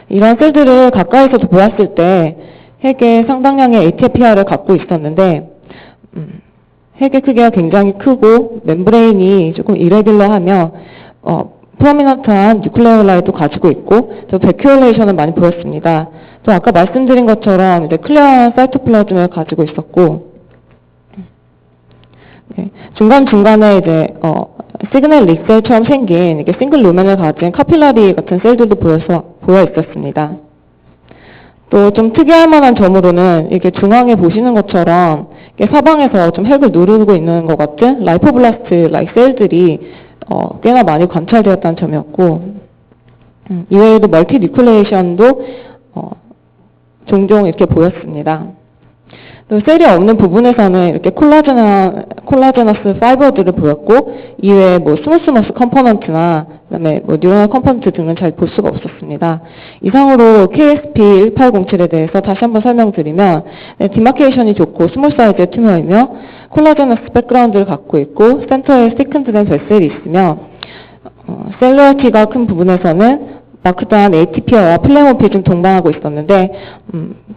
C: 이런 셀들을 가까이서 보았을 때 핵의 상당량의 ATPR을 갖고 있었는데, 핵의 크기가 굉장히 크고 멤브레인이 조금 이레귤러하며 프로미넌트한 뉴클레올라이도 가지고 있고, 또 베큐레이션을 많이 보였습니다. 또 아까 말씀드린 것처럼 이제 클리어한 사이토플라즘을 가지고 있었고, 중간중간에 이제 시그널 릭셀처럼 생긴 이게 싱글 루멘을 가진 카필라리 같은 셀들도 보여 있었습니다. 또 좀 특이할 만한 점으로는 이게 중앙에 보시는 것처럼 사방에서 좀 핵을 누르고 있는 것 같은 라이포블라스트 라이크 셀들이 꽤나 많이 관찰되었다는 점이었고, 이외에도 멀티 뉴클레이션도 종종 이렇게 보였습니다. 또 셀이 없는 부분에서는 이렇게 콜라제너스 파이버들을 보였고, 이외에 스무스머스 컴포넌트나 그다음에 뉴로널 컴포넌트 등은 잘 볼 수가 없었습니다. 이상으로 KSP 1807에 대해서 다시 한번 설명드리면, 디마케이션이 좋고 스몰 사이즈의 튜머이며 콜라제너스 백그라운드를 갖고 있고 센터에 시큰드된 뱃셀이 있으며, 셀루라티가 큰 부분에서는 마크드한 ATP와 플레모피즘 동반하고 있었는데,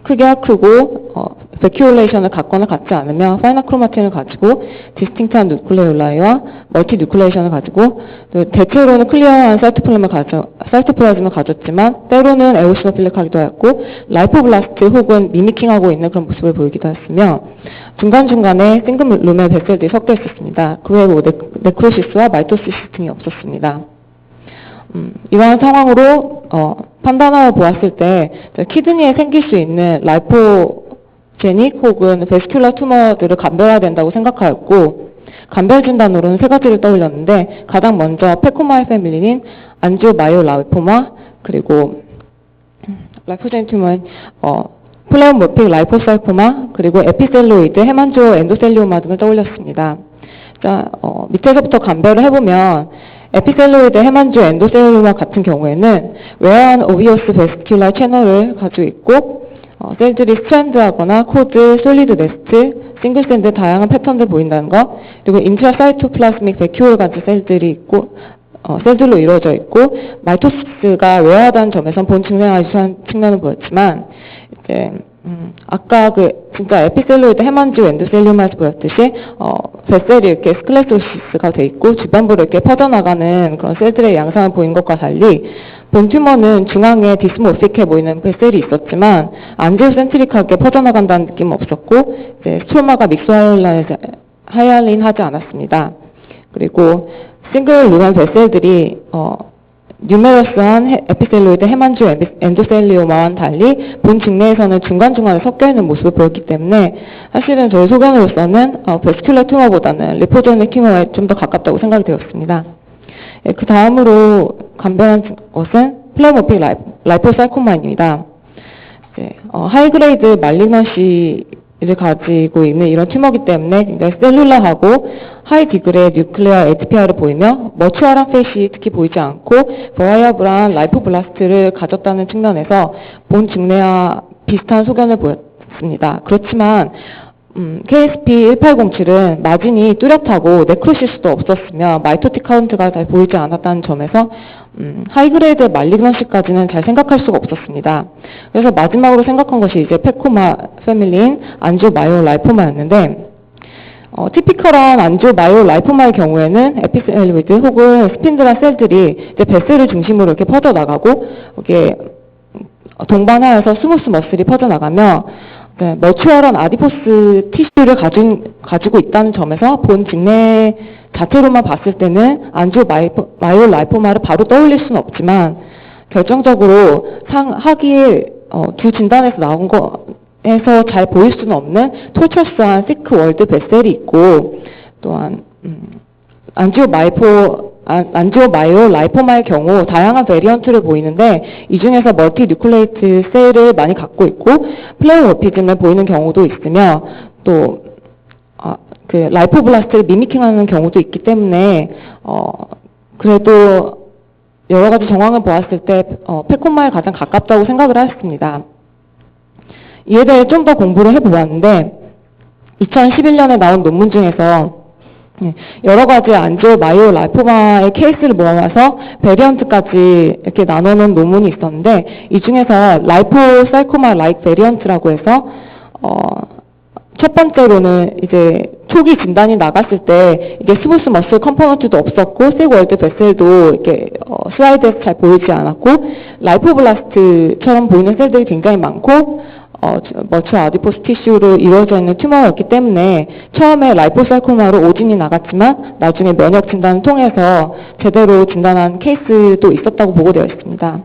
C: 크기가 크고 베큐올레이션을 갖거나 갖지 않으며 파이나크로마틴을 가지고 디스팅트한 누클레올라이와 멀티 뉴클레이션을 가지고, 대체로는 클리어한 사이토플라즘을 가졌지만 때로는 에오시노필릭하기도 했고 라이포블라스트 혹은 미미킹하고 있는 그런 모습을 보이기도 했으며, 중간중간에 싱글 루멘 뱃셀들이 섞여 있었습니다. 그 외에 네크로시스와 마이토시스 등이 없었습니다. 이러한 상황으로 판단하여 보았을 때 키드니에 생길 수 있는 라이포제닉 혹은 베스큘라 투머들을 감별해야 된다고 생각하였고, 감별 진단으로는 세 가지를 떠올렸는데, 가장 먼저 페코마이 패밀리인 안지오마이오라이포마, 그리고 라이포제닉 튜머인 플레오모픽 라이포사이코마, 그리고 에피셀로이드 헤만지오 엔도셀리오마 등을 떠올렸습니다. 자, 밑에서부터 감별을 해보면 에피셀로이드 헤만지오 엔도셀리오마 같은 경우에는 웨어한 오비어스 베스큘라 채널을 가지고 있고, 셀들이 스트랜드하거나 코드, 솔리드 네스트, 싱글셀인데 다양한 패턴들 보인다는 거, 그리고 인트라사이토플라스믹 백큐어를 가진 셀들이 있고, 셀들로 이루어져 있고, 마이토시스가 웨어하다는 점에선 본 증명하기 위한 측면은 보였지만, 이제, 아까 진짜 에피셀로이드 헤만지오 엔도셀리움에서 보였듯이, 뱃셀이 이렇게 스클레토시스가 돼 있고, 주변부로 이렇게 퍼져나가는 그런 셀들의 양상을 보인 것과 달리, 본 튜머는 중앙에 디스모픽해 보이는 뱃셀이 있었지만, 안지오센트릭하게 퍼져나간다는 느낌은 없었고, 이제 스트로마가 믹스하이알린 하지 않았습니다. 그리고, 싱글 루멘 뱃셀들이, 뉴메러스한 에피셀로이드 헤만지오 엔도셀리오마와는 달리 본 직내에서는 중간중간에 섞여있는 모습을 보였기 때문에 사실은 저희 소견으로서는 베스큘러 튜머보다는 리포제닉 튜머에 좀 더 가깝다고 생각이 되었습니다. 그 다음으로 간변한 것은 플레모픽 라이포사이코마입니다. 하이그레이드 말리넌시를 가지고 있는 이런 튜머이기 때문에 굉장히 셀룰라하고 하이 디그레이 뉴클레어 ATPR을 보이며 머추얼한 펫이 특히 보이지 않고 버라이어블한 라이포블라스트를 가졌다는 측면에서 본 직내와 비슷한 소견을 보였습니다. 그렇지만 KSP1807은 마진이 뚜렷하고 네크로시스도 없었으며 마이토틱 카운트가 잘 보이지 않았다는 점에서 하이그레이드 말리그넌시까지는 잘 생각할 수가 없었습니다. 그래서 마지막으로 생각한 것이 이제 페코마 패밀리인 안지오마이오라이포마였는데 티피컬한 안지오마이오라이포마의 경우에는 에피셀로이드 혹은 스핀드란 셀들이 이제 뱃셀을 중심으로 이렇게 퍼져나가고 이게 동반하여서 스무스 머슬이 퍼져나가며 머추얼한 아디포스 티슈를 가지고 있다는 점에서 본 직내 자체로만 봤을 때는 안지오마이오라이포마를 바로 떠올릴 수는 없지만 결정적으로 하기에 두 진단에서 나온 거에서 잘 보일 수는 없는 톨처스한 시크 월드 뱃셀이 있고 또한 안지오마이오라이포마의 경우 다양한 베리언트를 보이는데 이 중에서 멀티 뉴클레이트 셀을 많이 갖고 있고 플레오모피즘을 보이는 경우도 있으며 또 라이포블라스트를 미미킹하는 경우도 있기 때문에 그래도 여러 가지 정황을 보았을 때 페코마에 가장 가깝다고 생각을 하였습니다. 이에 대해 좀 더 공부를 해보았는데 2011년에 나온 논문 중에서 여러 가지 안지오마이오라이포마의 케이스를 모아서 베리언트까지 이렇게 나누는 논문이 있었는데 이 중에서 라이포사이코마 라이크 베리언트라고 해서 첫 번째로는 이제 초기 진단이 나갔을 때 이게 스무스 머슬 컴포넌트도 없었고 섹월드 뱃셀도 이렇게 슬라이드에서 잘 보이지 않았고 라이포블라스트처럼 보이는 셀들이 굉장히 많고 머추 아디포스 티슈로 이루어져 있는 튜머였기 때문에 처음에 라이포사이코마로 오진이 나갔지만 나중에 면역 진단을 통해서 제대로 진단한 케이스도 있었다고 보고되어 있습니다.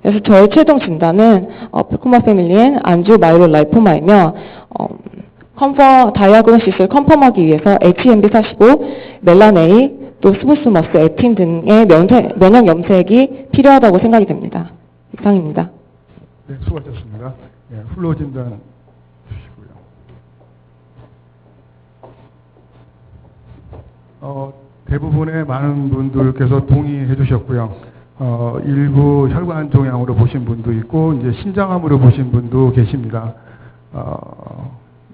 C: 그래서 저의 최종 진단은 페코마 패밀리엔 안지오마이오라이포마이며 다이아그노시스를 컨펌하기 위해서 HMB45, 멜라네이, 또 스무스 머스, 에틴 등의 면역 염색이 필요하다고 생각이 됩니다. 이상입니다.
A: 네, 수고하셨습니다. 네, 훌로 진단 주시고요. 대부분의 많은 분들께서 동의해 주셨고요. 일부 혈관 종양으로 보신 분도 있고 이제 신장암으로 보신 분도 계십니다.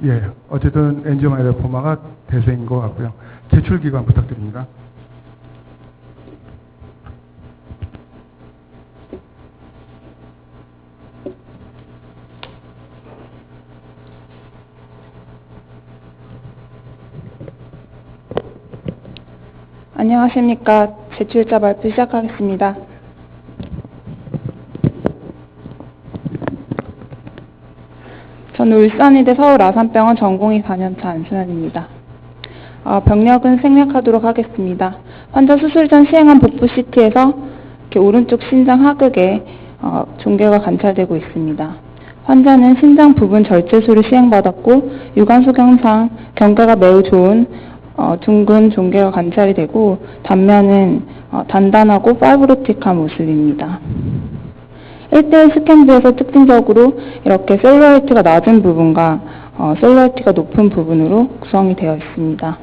A: 예, 어쨌든 엔지오마이오라이포마가 대세인 것 같고요. 제출 기간 부탁드립니다.
C: 안녕하십니까. 제출자 발표 시작하겠습니다. 저는 울산의대 서울아산병원 전공의 4년차 안순환입니다. 병력은 생략하도록 하겠습니다. 환자 수술 전 시행한 복부 CT에서 이렇게 오른쪽 신장 하극에 종괴가 관찰되고 있습니다. 환자는 신장 부분 절제술을 시행받았고 유관소경상 경과가 매우 좋은 둥근 종괴가 관찰이 되고 단면은 단단하고 파이브로틱한 모습입니다. 1대1 스캔부에서 특징적으로 이렇게 셀룰라이트가 낮은 부분과 셀룰라이트가 높은 부분으로 구성이 되어 있습니다.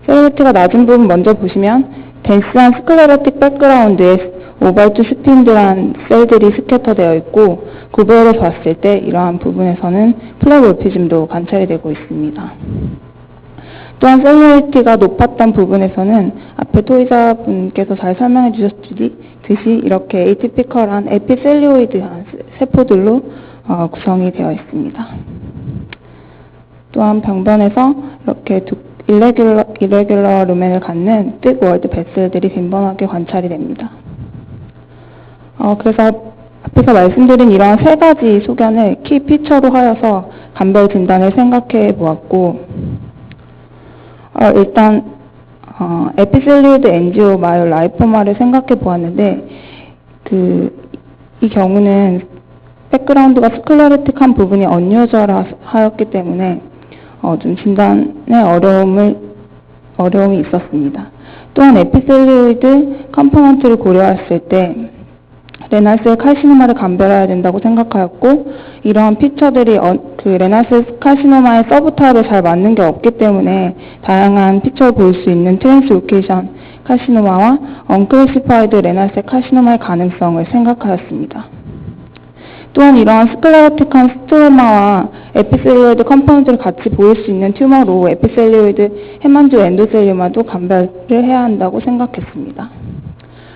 C: 셀룰라이트가 낮은 부분 먼저 보시면 덴스한 스클레라틱 백그라운드에 모발주 스핀들한 셀들이 스캐터되어 있고 구별해서 봤을 때 이러한 부분에서는 플레볼피즘도 관찰이 되고 있습니다. 또한 셀룰리티가 높았던 부분에서는 앞에 토의자분께서 잘 설명해 주셨듯이 이렇게 에이티피컬한 에피셀리오이드한 세포들로 구성이 되어 있습니다. 또한 병변에서 이렇게 일레귤러 루멘을 갖는 뜩 월드 베슬들이 빈번하게 관찰이 됩니다. 그래서 앞에서 말씀드린 이러한 세 가지 소견을 키 피처로 하여서 감별 진단을 생각해 보았고, 일단 에피셀리오드 엔지오 마요 라이포마를 생각해 보았는데 이 경우는 백그라운드가 스클레로틱한 부분이 언유저하였기 때문에 좀 진단에 어려움이 있었습니다. 또한 에피셀리오이드 컴포넌트를 고려했을 때 레날셀 칼시노마를 감별해야 된다고 생각하였고, 이러한 피처들이 레날셀 칼시노마의 서브타입에 잘 맞는 게 없기 때문에 다양한 피처를 볼 수 있는 트랜스로케이션 칼시노마와 언클래시파이드 레날셀 칼시노마의 가능성을 생각하였습니다. 또한 이러한 스클레로틱한 스트로마와 에피셀리오이드 컴포넌트를 같이 보일 수 있는 튜머로 에피셀리오이드 헤만지오 엔도셀리오마도 감별을 해야 한다고 생각했습니다.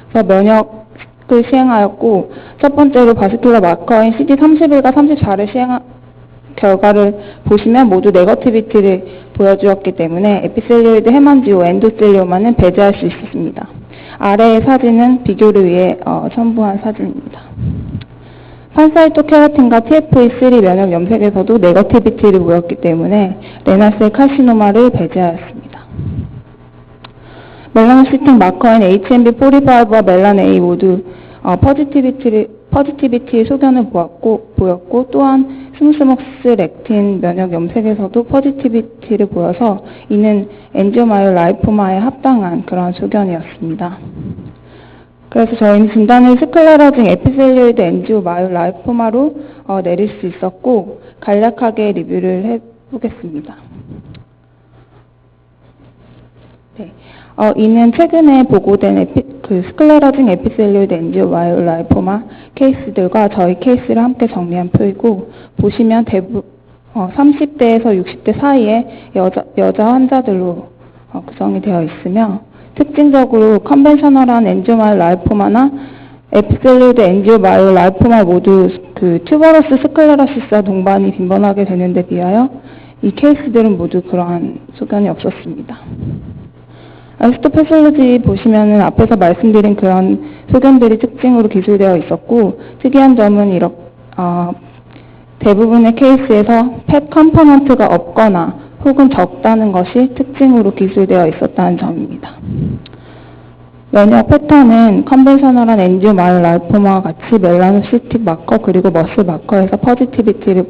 C: 그래서 면역을 시행하였고, 첫 번째로 바스큘러 마커인 CD31과 34를 시행한 결과를 보시면 모두 네거티비티를 보여주었기 때문에 에피셀리오이드 헤만지오 엔도셀리오마는 배제할 수 있습니다. 아래의 사진은 비교를 위해 첨부한 사진입니다. 판사이토케라틴과 TFE3 면역 염색에서도 네거티비티를 보였기 때문에 레날셀 카시노마를 배제하였습니다. 멜라노시팅 마커인 HMB45와 멜란-A 모두 퍼지티비티의 소견을 보였고, 또한 스무스먹스 렉틴 면역 염색에서도 퍼지티비티를 보여서 이는 엔지오마요 라이포마에 합당한 그런 소견이었습니다. 그래서 저희는 진단을 스클레라징 에피셀리오이드 엔지오 마요 라이포마로 내릴 수 있었고, 간략하게 리뷰를 해보겠습니다. 네. 이는 최근에 보고된 스클레라징 에피셀리오이드 엔지오 마요 라이포마 케이스들과 저희 케이스를 함께 정리한 표이고, 보시면 대부분 30대에서 60대 사이의 여자 환자들로 구성이 되어 있으며, 특징적으로 컨벤셔널한 엔지오마요 라이포마나 에피셀리오이드 엔지오마요 라이포마 모두 튜버러스 스클레로시스와 동반이 빈번하게 되는 데 비하여 이 케이스들은 모두 그러한 소견이 없었습니다. 히스토패솔로지 보시면은 앞에서 말씀드린 그런 소견들이 특징으로 기술되어 있었고, 특이한 점은 대부분의 케이스에서 펫 컴포넌트가 없거나 혹은 적다는 것이 특징으로 기술되어 있었다는 점입니다. 면역 패턴은 컨벤셔널한 엔지오 마요 라이포마와 같이 멜라노시틱 마커 그리고 머슬 마커에서 퍼지티비티를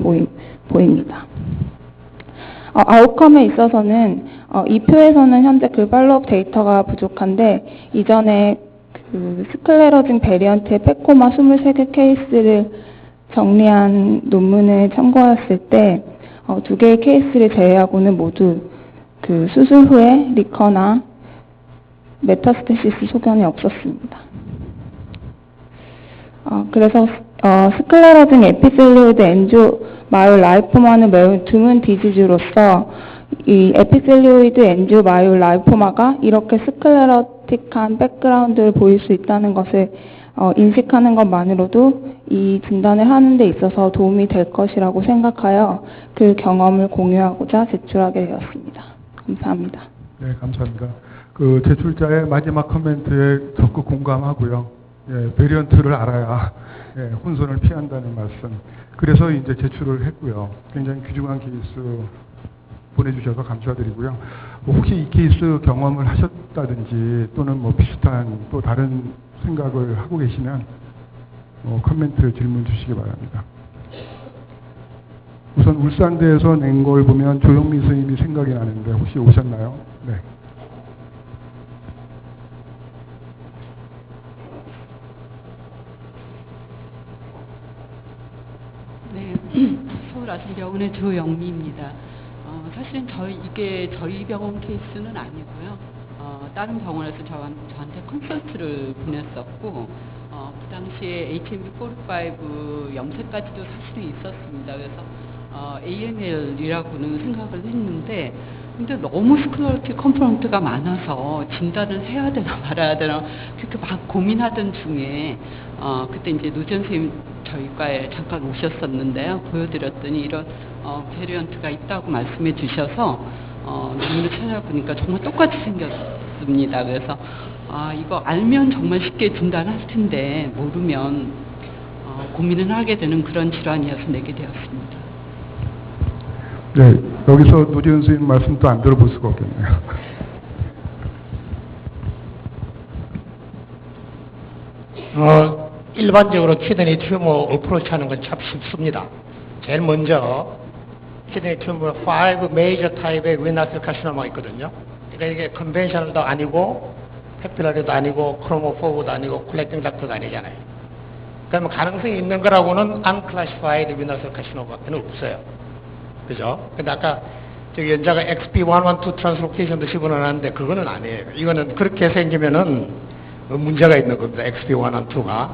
C: 보입니다. 아웃컴에 있어서는 이 표에서는 현재 팔로우업 데이터가 부족한데, 이전에 스클레러징 베리언트의 페코마 23개 케이스를 정리한 논문을 참고했을 때 두 개의 케이스를 제외하고는 모두 수술 후에 리커나 메타스테시스 소견이 없었습니다. 그래서 스클레러징 에피셀리오이드 엔지오 마요 라이포마는 매우 드문 디지즈로서 이 에피셀리오이드 엔지오 마요 라이포마가 이렇게 스클레러틱한 백그라운드를 보일 수 있다는 것을 인식하는 것만으로도 이 진단을 하는 데 있어서 도움이 될 것이라고 생각하여 그 경험을 공유하고자 제출하게 되었습니다. 감사합니다.
A: 네, 감사합니다. 제출자의 마지막 코멘트에 적극 공감하고요. 예, 베리언트를 알아야 혼선을 피한다는 말씀. 그래서 이제 제출을 했고요. 굉장히 귀중한 케이스 보내주셔서 감사드리고요. 혹시 이 케이스 경험을 하셨다든지 또는 비슷한 또 다른 생각을 하고 계시면 코멘트 질문 주시기 바랍니다. 우선 울산대에서 낸 걸 보면 조영미 선생님이 생각이 나는데 혹시 오셨나요? 네.
E: 네, 서울 아산병원의 조영미입니다. 사실은 이게 저희 병원 케이스는 아니고요. 다른 병원에서 저한테 컨설트를 보냈었고, 그 당시에 HMB45 염색까지도 사실은 있었습니다. 그래서 AML이라고는 생각을 했는데, 근데 너무 스크롤티 컴포넌트가 많아서 진단을 해야 되나 말아야 되나 그렇게 막 고민하던 중에 그때 이제 노지연 선생님 저희 과에 잠깐 오셨었는데요. 보여드렸더니 이런 베리언트가 있다고 말씀해 주셔서 논문을 찾아보니까 정말 똑같이 생겼습니다. 그래서 이거 알면 정말 쉽게 진단할 텐데 모르면 고민을 하게 되는 그런 질환이어서 내게 되었습니다.
A: 네, 여기서 노지은 선생님 말씀도 안 들어볼 수가 없겠네요.
D: 일반적으로 키드니 튜머 어프로치 하는 건 참 쉽습니다. 제일 먼저 키드니 튜머 5 메이저 타입의 위나스 카시노마가 있거든요. 그러니까 이게 컨벤셔널도 아니고 페필러리도 아니고 크로모포브도 아니고 콜렉팅 닥터도 아니잖아요. 그러면 가능성이 있는 거라고는 unclassified 위나스 카시노마밖에 없어요. 그죠? 근데 아까 저기 연자가 XP112 트랜스로케이션도 집어넣었는데 그거는 아니에요. 이거는 그렇게 생기면은 문제가 있는 겁니다. XP112가.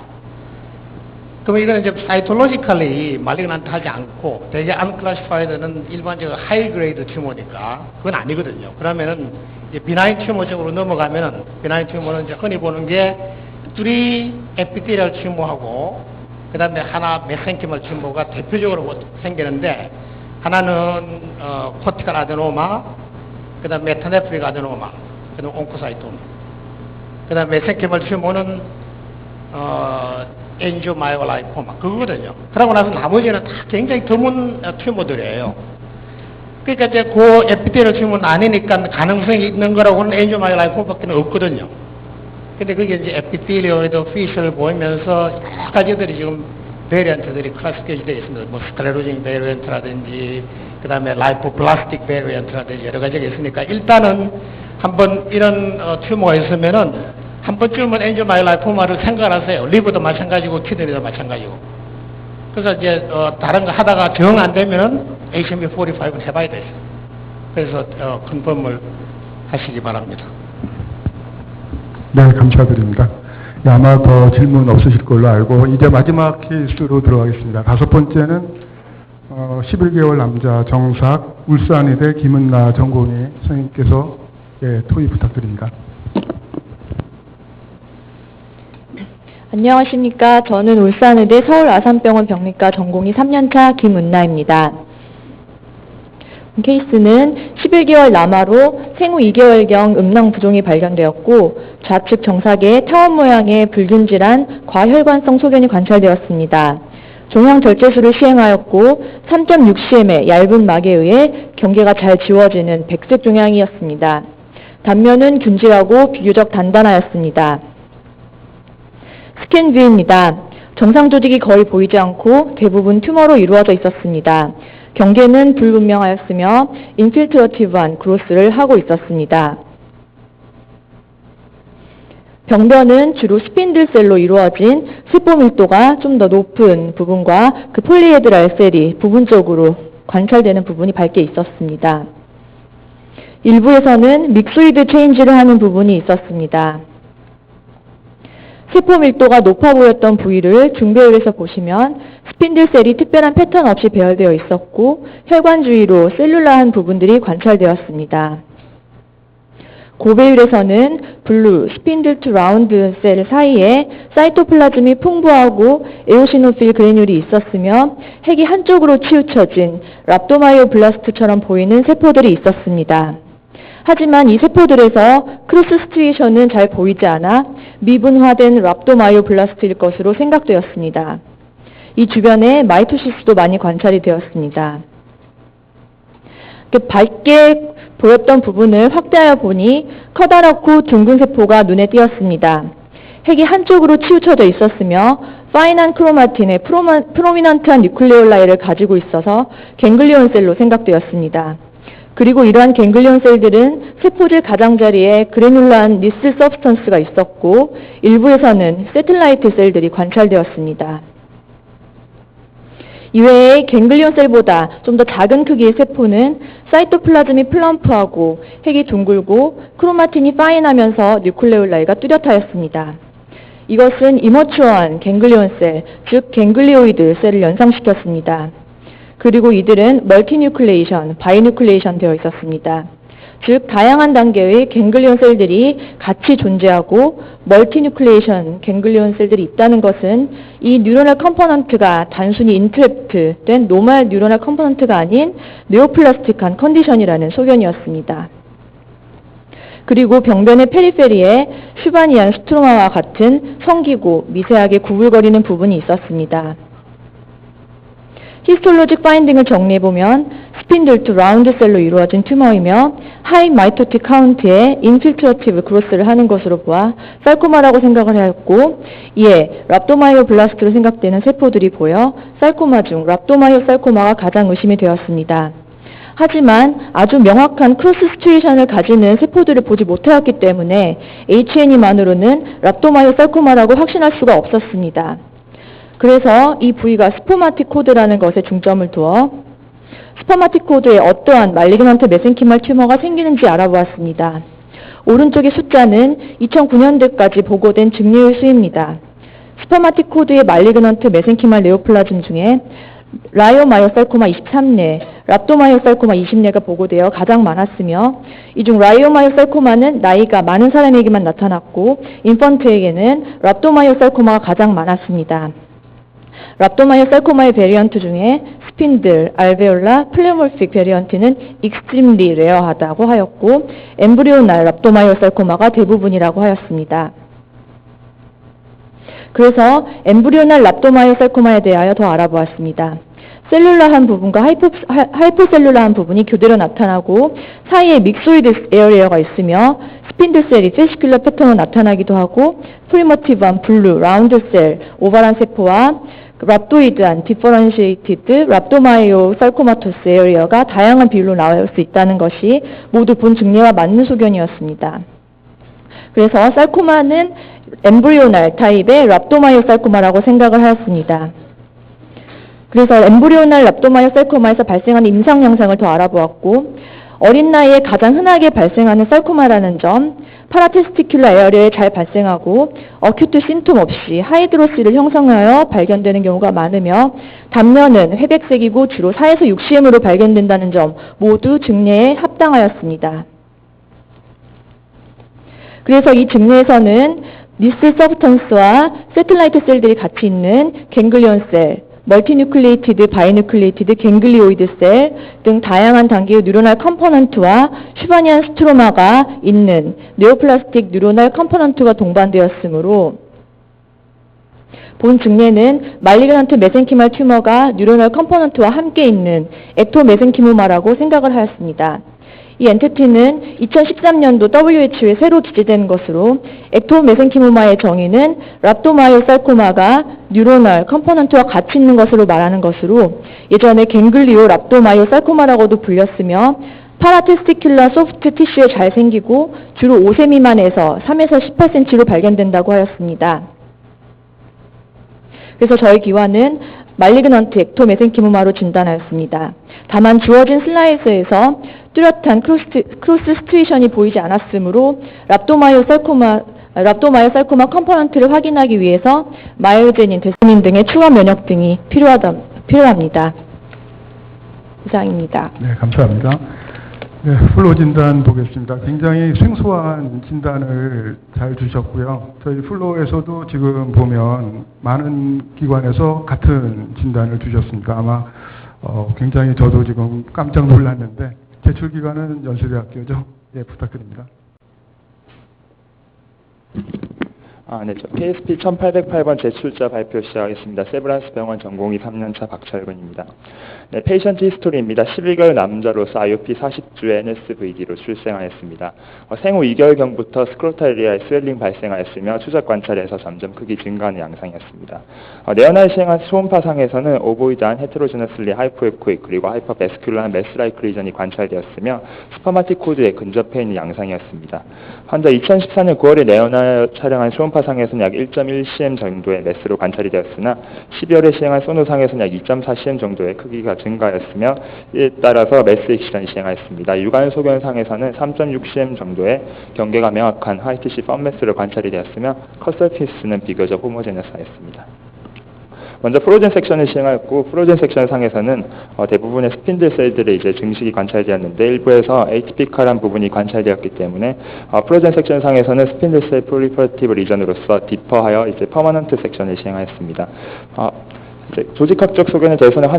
D: 그러면 이거는 이제 사이톨로지컬리 말리그넌트 하지 않고 되게 unclassified는 일반적으로 하이 그레이드 튜머니까 그건 아니거든요. 그러면은 이제 비나인 튜머 쪽으로 넘어가면은 비나인 튜머는 이제 흔히 보는 게 3 에피테리얼 튜머하고 그 다음에 하나 메센키멀 튜머가 대표적으로 생기는데 하나는 코티칼 아데노마, 그 다음 메타네프릭 아데노마, 그 다음 온코사이토마, 그 다음 메센키멀 튜머는 엔지오마이올라이포마 그거거든요. 그러고 나서 나머지는 다 굉장히 드문 튜머들이에요. 그러니까 이제 그 에피테리얼 튜머는 아니니까 가능성이 있는 거라고는 엔지오마이올라이포마밖에 없거든요. 근데 그게 이제 에피텔리오이드 피셔를 보이면서 여러 가지들이 지금 베리언트들이 클래시피케이션 되어 있습니다. 뭐 스크레로징 베리언트라든지 그 다음에 라이포플라스틱 베리언트라든지 여러 가지가 있으니까 일단은 한번 이런 튜머가 있으면은 한 번쯤은 엔지오마이올라이포마를 생각을 하세요. 리버도 마찬가지고 키드니도 마찬가지고. 그래서 이제 다른 거 하다가 정 안 되면은 HMB45는 해봐야 되죠. 그래서 컨펌을 하시기 바랍니다.
A: 네, 감사드립니다. 네, 아마 더 질문 없으실 걸로 알고 이제 마지막 케이스로 들어가겠습니다. 5번째는 11개월 남자 정삭 울산의대 김은나 전공의 선생님께서 토의 부탁드립니다.
N: 안녕하십니까. 저는 울산의대 서울아산병원 병리과 전공의 3년차 김은나입니다. 케이스는 11개월 남아로 생후 2개월경 음낭 부종이 발견되었고 좌측 정삭에 타원 모양의 불균 질환 과혈관성 소견이 관찰되었습니다. 종양 절제술을 시행하였고 3.6cm의 얇은 막에 의해 경계가 잘 지워지는 백색 종양이었습니다. 단면은 균질하고 비교적 단단하였습니다. 스캔 뷰입니다. 정상 조직이 거의 보이지 않고 대부분 튜머로 이루어져 있었습니다. 경계는 불분명하였으며 인필트러티브한 그로스를 하고 있었습니다. 병변은 주로 스핀들셀로 이루어진 세포 밀도가 좀 더 높은 부분과 그 폴리헤드랄 셀이 부분적으로 관찰되는 부분이 밝게 있었습니다. 일부에서는 믹소이드 체인지를 하는 부분이 있었습니다. 세포 밀도가 높아 보였던 부위를 중배율에서 보시면 스핀들셀이 특별한 패턴 없이 배열되어 있었고 혈관 주위로 셀룰라한 부분들이 관찰되었습니다. 고배율에서는 블루, 스핀들 투 라운드 셀 사이에 사이토플라즘이 풍부하고 에오시노필 그래뉼이 있었으며 핵이 한쪽으로 치우쳐진 랍도마이오블라스트처럼 보이는 세포들이 있었습니다. 하지만 이 세포들에서 크로스 스트리에이션은 잘 보이지 않아 미분화된 랍도마이오블라스트일 것으로 생각되었습니다. 이 주변에 마이토시스도 많이 관찰이 되었습니다. 밝게 보였던 부분을 확대하여 보니 커다랗고 둥근 세포가 눈에 띄었습니다. 핵이 한쪽으로 치우쳐져 있었으며 파인한 크로마틴의 프로미넌트한 뉴클레올라이를 가지고 있어서 갱글리온 셀로 생각되었습니다. 그리고 이러한 갱글리온 셀들은 세포질 가장자리에 그래놀라한 니슬 서브스턴스가 있었고 일부에서는 세틀라이트 셀들이 관찰되었습니다. 이외에 갱글리온 셀보다 좀 더 작은 크기의 세포는 사이토플라즘이 플럼프하고 핵이 둥글고 크로마틴이 파인하면서 뉴클레올라이가 뚜렷하였습니다. 이것은 이머추어한 갱글리온 셀, 즉 갱글리오이드 셀을 연상시켰습니다. 그리고 이들은 멀티뉴클레이션, 바이뉴클레이션 되어 있었습니다. 즉 다양한 단계의 갱글리온 셀들이 같이 존재하고 멀티뉴클레이션 갱글리온 셀들이 있다는 것은 이 뉴로널 컴포넌트가 단순히 인트랩트 된 노멀 뉴로널 컴포넌트가 아닌 네오플라스틱한 컨디션이라는 소견이었습니다. 그리고 병변의 페리페리에 슈바니안 스트로마와 같은 성기고 미세하게 구불거리는 부분이 있었습니다. 히스톨로직 파인딩을 정리해보면 스핀들 투 라운드 셀로 이루어진 튜머이며 하이 마이토틱 카운트에 인필트러티브 그로스를 하는 것으로 보아 살코마라고 생각을 하였고, 이에 랍도마이오블라스트로 생각되는 세포들이 보여 살코마 중 랍도마이오살코마가 가장 의심이 되었습니다. 하지만 아주 명확한 크로스 스트레이션을 가지는 세포들을 보지 못하였기 때문에 H&E만으로는 랍도마이오살코마라고 확신할 수가 없었습니다. 그래서 이 부위가 스포마틱 코드라는 것에 중점을 두어 스포마틱 코드에 어떠한 말리그넌트 메센키말 튜머가 생기는지 알아보았습니다. 오른쪽의 숫자는 2009년도까지 보고된 증례의 수입니다. 스포마틱 코드의 말리그넌트 메센키말 네오플라즘 중에 라이오마이오살코마 23례, 랍도마이오살코마 20례가 보고되어 가장 많았으며, 이 중 라이오마이오살코마는 나이가 많은 사람에게만 나타났고 인펀트에게는 랍도마이오살코마가 가장 많았습니다. 랍도마이오살코마의 베리언트 중에 스핀들, 알베올라, 플레모르픽 베리언트는 익스트림리 레어하다고 하였고 엠브리오날 랍도마이오살코마가 대부분이라고 하였습니다. 그래서 엠브리오날 랍도마이오살코마에 대하여 더 알아보았습니다. 셀룰라한 부분과 하이포셀룰라한 부분이 교대로 나타나고 사이에 믹소이드 에어리어가 있으며 스핀들셀이 페시큘러 패턴으로 나타나기도 하고 프리모티브한 블루, 라운드셀, 오발한 세포와 랍도이드한 디퍼런시에이티드 랍도마이오살코마토스 에어리어가 다양한 비율로 나올 수 있다는 것이 모두 본 증례와 맞는 소견이었습니다. 그래서 살코마는 엠브리오날 타입의 랍도마이오살코마라고 생각을 하였습니다. 그래서 엠브리오날 랍도마이오살코마에서 발생하는 임상 영상을 더 알아보았고, 어린 나이에 가장 흔하게 발생하는 살코마라는 점, 파라테스티큘러 에어리어에 잘 발생하고 어큐트 심톰 없이 하이드로시를 형성하여 발견되는 경우가 많으며 단면은 회백색이고 주로 4에서 6cm으로 발견된다는 점 모두 증례에 합당하였습니다. 그래서 이 증례에서는 니스 서브턴스와 세틀라이트 셀들이 같이 있는 갱글리온 셀, 멀티뉴클레이티드, 바이뉴클레이티드, 갱글리오이드 셀 등 다양한 단계의 뉴로널 컴포넌트와 슈바니안 스트로마가 있는 네오플라스틱 뉴로널 컴포넌트가 동반되었으므로 본 증례는 말리그넌트 메센키말 튜머가 뉴로널 컴포넌트와 함께 있는 액토메센키모마라고 생각을 하였습니다. 이 엔티티는 2013년도 WHO에 새로 기재된 것으로 액토메센키모마의 정의는 랍도마이오살코마가 뉴로널 컴포넌트와 같이 있는 것으로 말하는 것으로 예전에 갱글리오 랍도마이오살코마라고도 불렸으며 파라테스티큘러 소프트 티슈에 잘 생기고 주로 5세 미만에서 3에서 18cm로 발견된다고 하였습니다. 그래서 저희 기관은 말리그넌트 액토메센키모마로 진단하였습니다. 다만 주어진 슬라이드에서 뚜렷한 크로스 스트레이션이 보이지 않았으므로 랍도마이오살코마 컴포넌트를 확인하기 위해서 마이오제닌, 데스닌 등의 추가 면역 등이 필요합니다. 이상입니다.
A: 네, 감사합니다. 네, 플로 진단 보겠습니다. 굉장히 생소한 진단을 잘 주셨고요. 저희 플로에서도 지금 보면 많은 기관에서 같은 진단을 주셨습니다. 아마 굉장히 저도 지금 깜짝 놀랐는데 제출 기관은 연세대학교죠. 예, 부탁드립니다.
O: 네, 저 KSP 1808번 제출자 발표 시작하겠습니다. 세브란스 병원 전공의 3년차 박철근입니다. 네, 페이션트 히스토리입니다. 11개월 남자로서 IOP 40주에 NSVD로 출생하였습니다. 생후 2개월경부터 스크로탈리아에 스웰링 발생하였으며 추적 관찰에서 점점 크기 증가하는 양상이었습니다. 네오날 시행한 초음파상에서는 오보이드한 헤테로제너슬리 하이포에코익 그리고 하이퍼베스큘러한 메스라이크 리전이 관찰되었으며 스퍼마틱 코드에 근접해 있는 양상이었습니다. 환자 2014년 9월에 네오날 촬영한 초음파 초음파상에서는 약 1.1cm 정도의 매스로 관찰이 되었으나 12월에 시행한 소노상에서는 약 2.4cm 정도의 크기가 증가하였으며 이에 따라서 매스 익시전이 시행하였습니다. 육안 소견상에서는 3.6cm 정도의 경계가 명확한 하이티시 펌매스로 관찰이 되었으며 컷 서피스는 비교적 호모제너스하였습니다. 먼저 프로젠 섹션을 시행하였고 프로젠 섹션 상에서는 대부분의 스핀들 셀들의 이제 증식이 관찰되었는데 일부에서 에이티피컬한 부분이 관찰되었기 때문에 프로젠 сек션 상에서는 스핀들 셀 프롤리퍼티브 리전으로서 디퍼하여 이제 퍼머넌트 섹션을 시행하였습니다. 조직학적 소견에 대해서는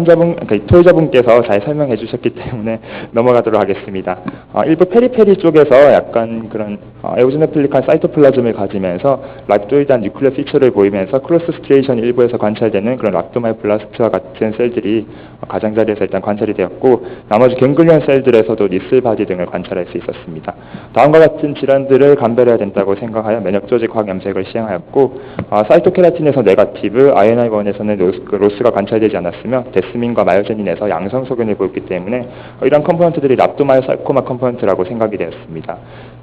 O: 토의자분께서 잘 설명해 주셨기 때문에 넘어가도록 하겠습니다. 일부 페리페리 쪽에서 약간 그런 에오지노필릭한 사이토플라즘을 가지면서 랍도이드한 뉴클리어 피처를 보이면서 크로스 스트레이션 일부에서 관찰되는 그런 랍도마이오블라스트와 같은 셀들이 가장자리에서 일단 관찰이 되었고 나머지 갱글리언 셀들에서도 니슬바디 등을 관찰할 수 있었습니다. 다음과 같은 질환들을 감별해야 된다고 생각하여 면역조직학 염색을 시행하였고 사이토케라틴에서 네거티브, INI1에서는 로스가 관찰되지 않았으며 데스민과 마요제닌에서 양성 소견을 보였기 때문에 이런 컴포넌트들이 랍도마이오살코마 컴포넌트라고 생각이 되었습니다.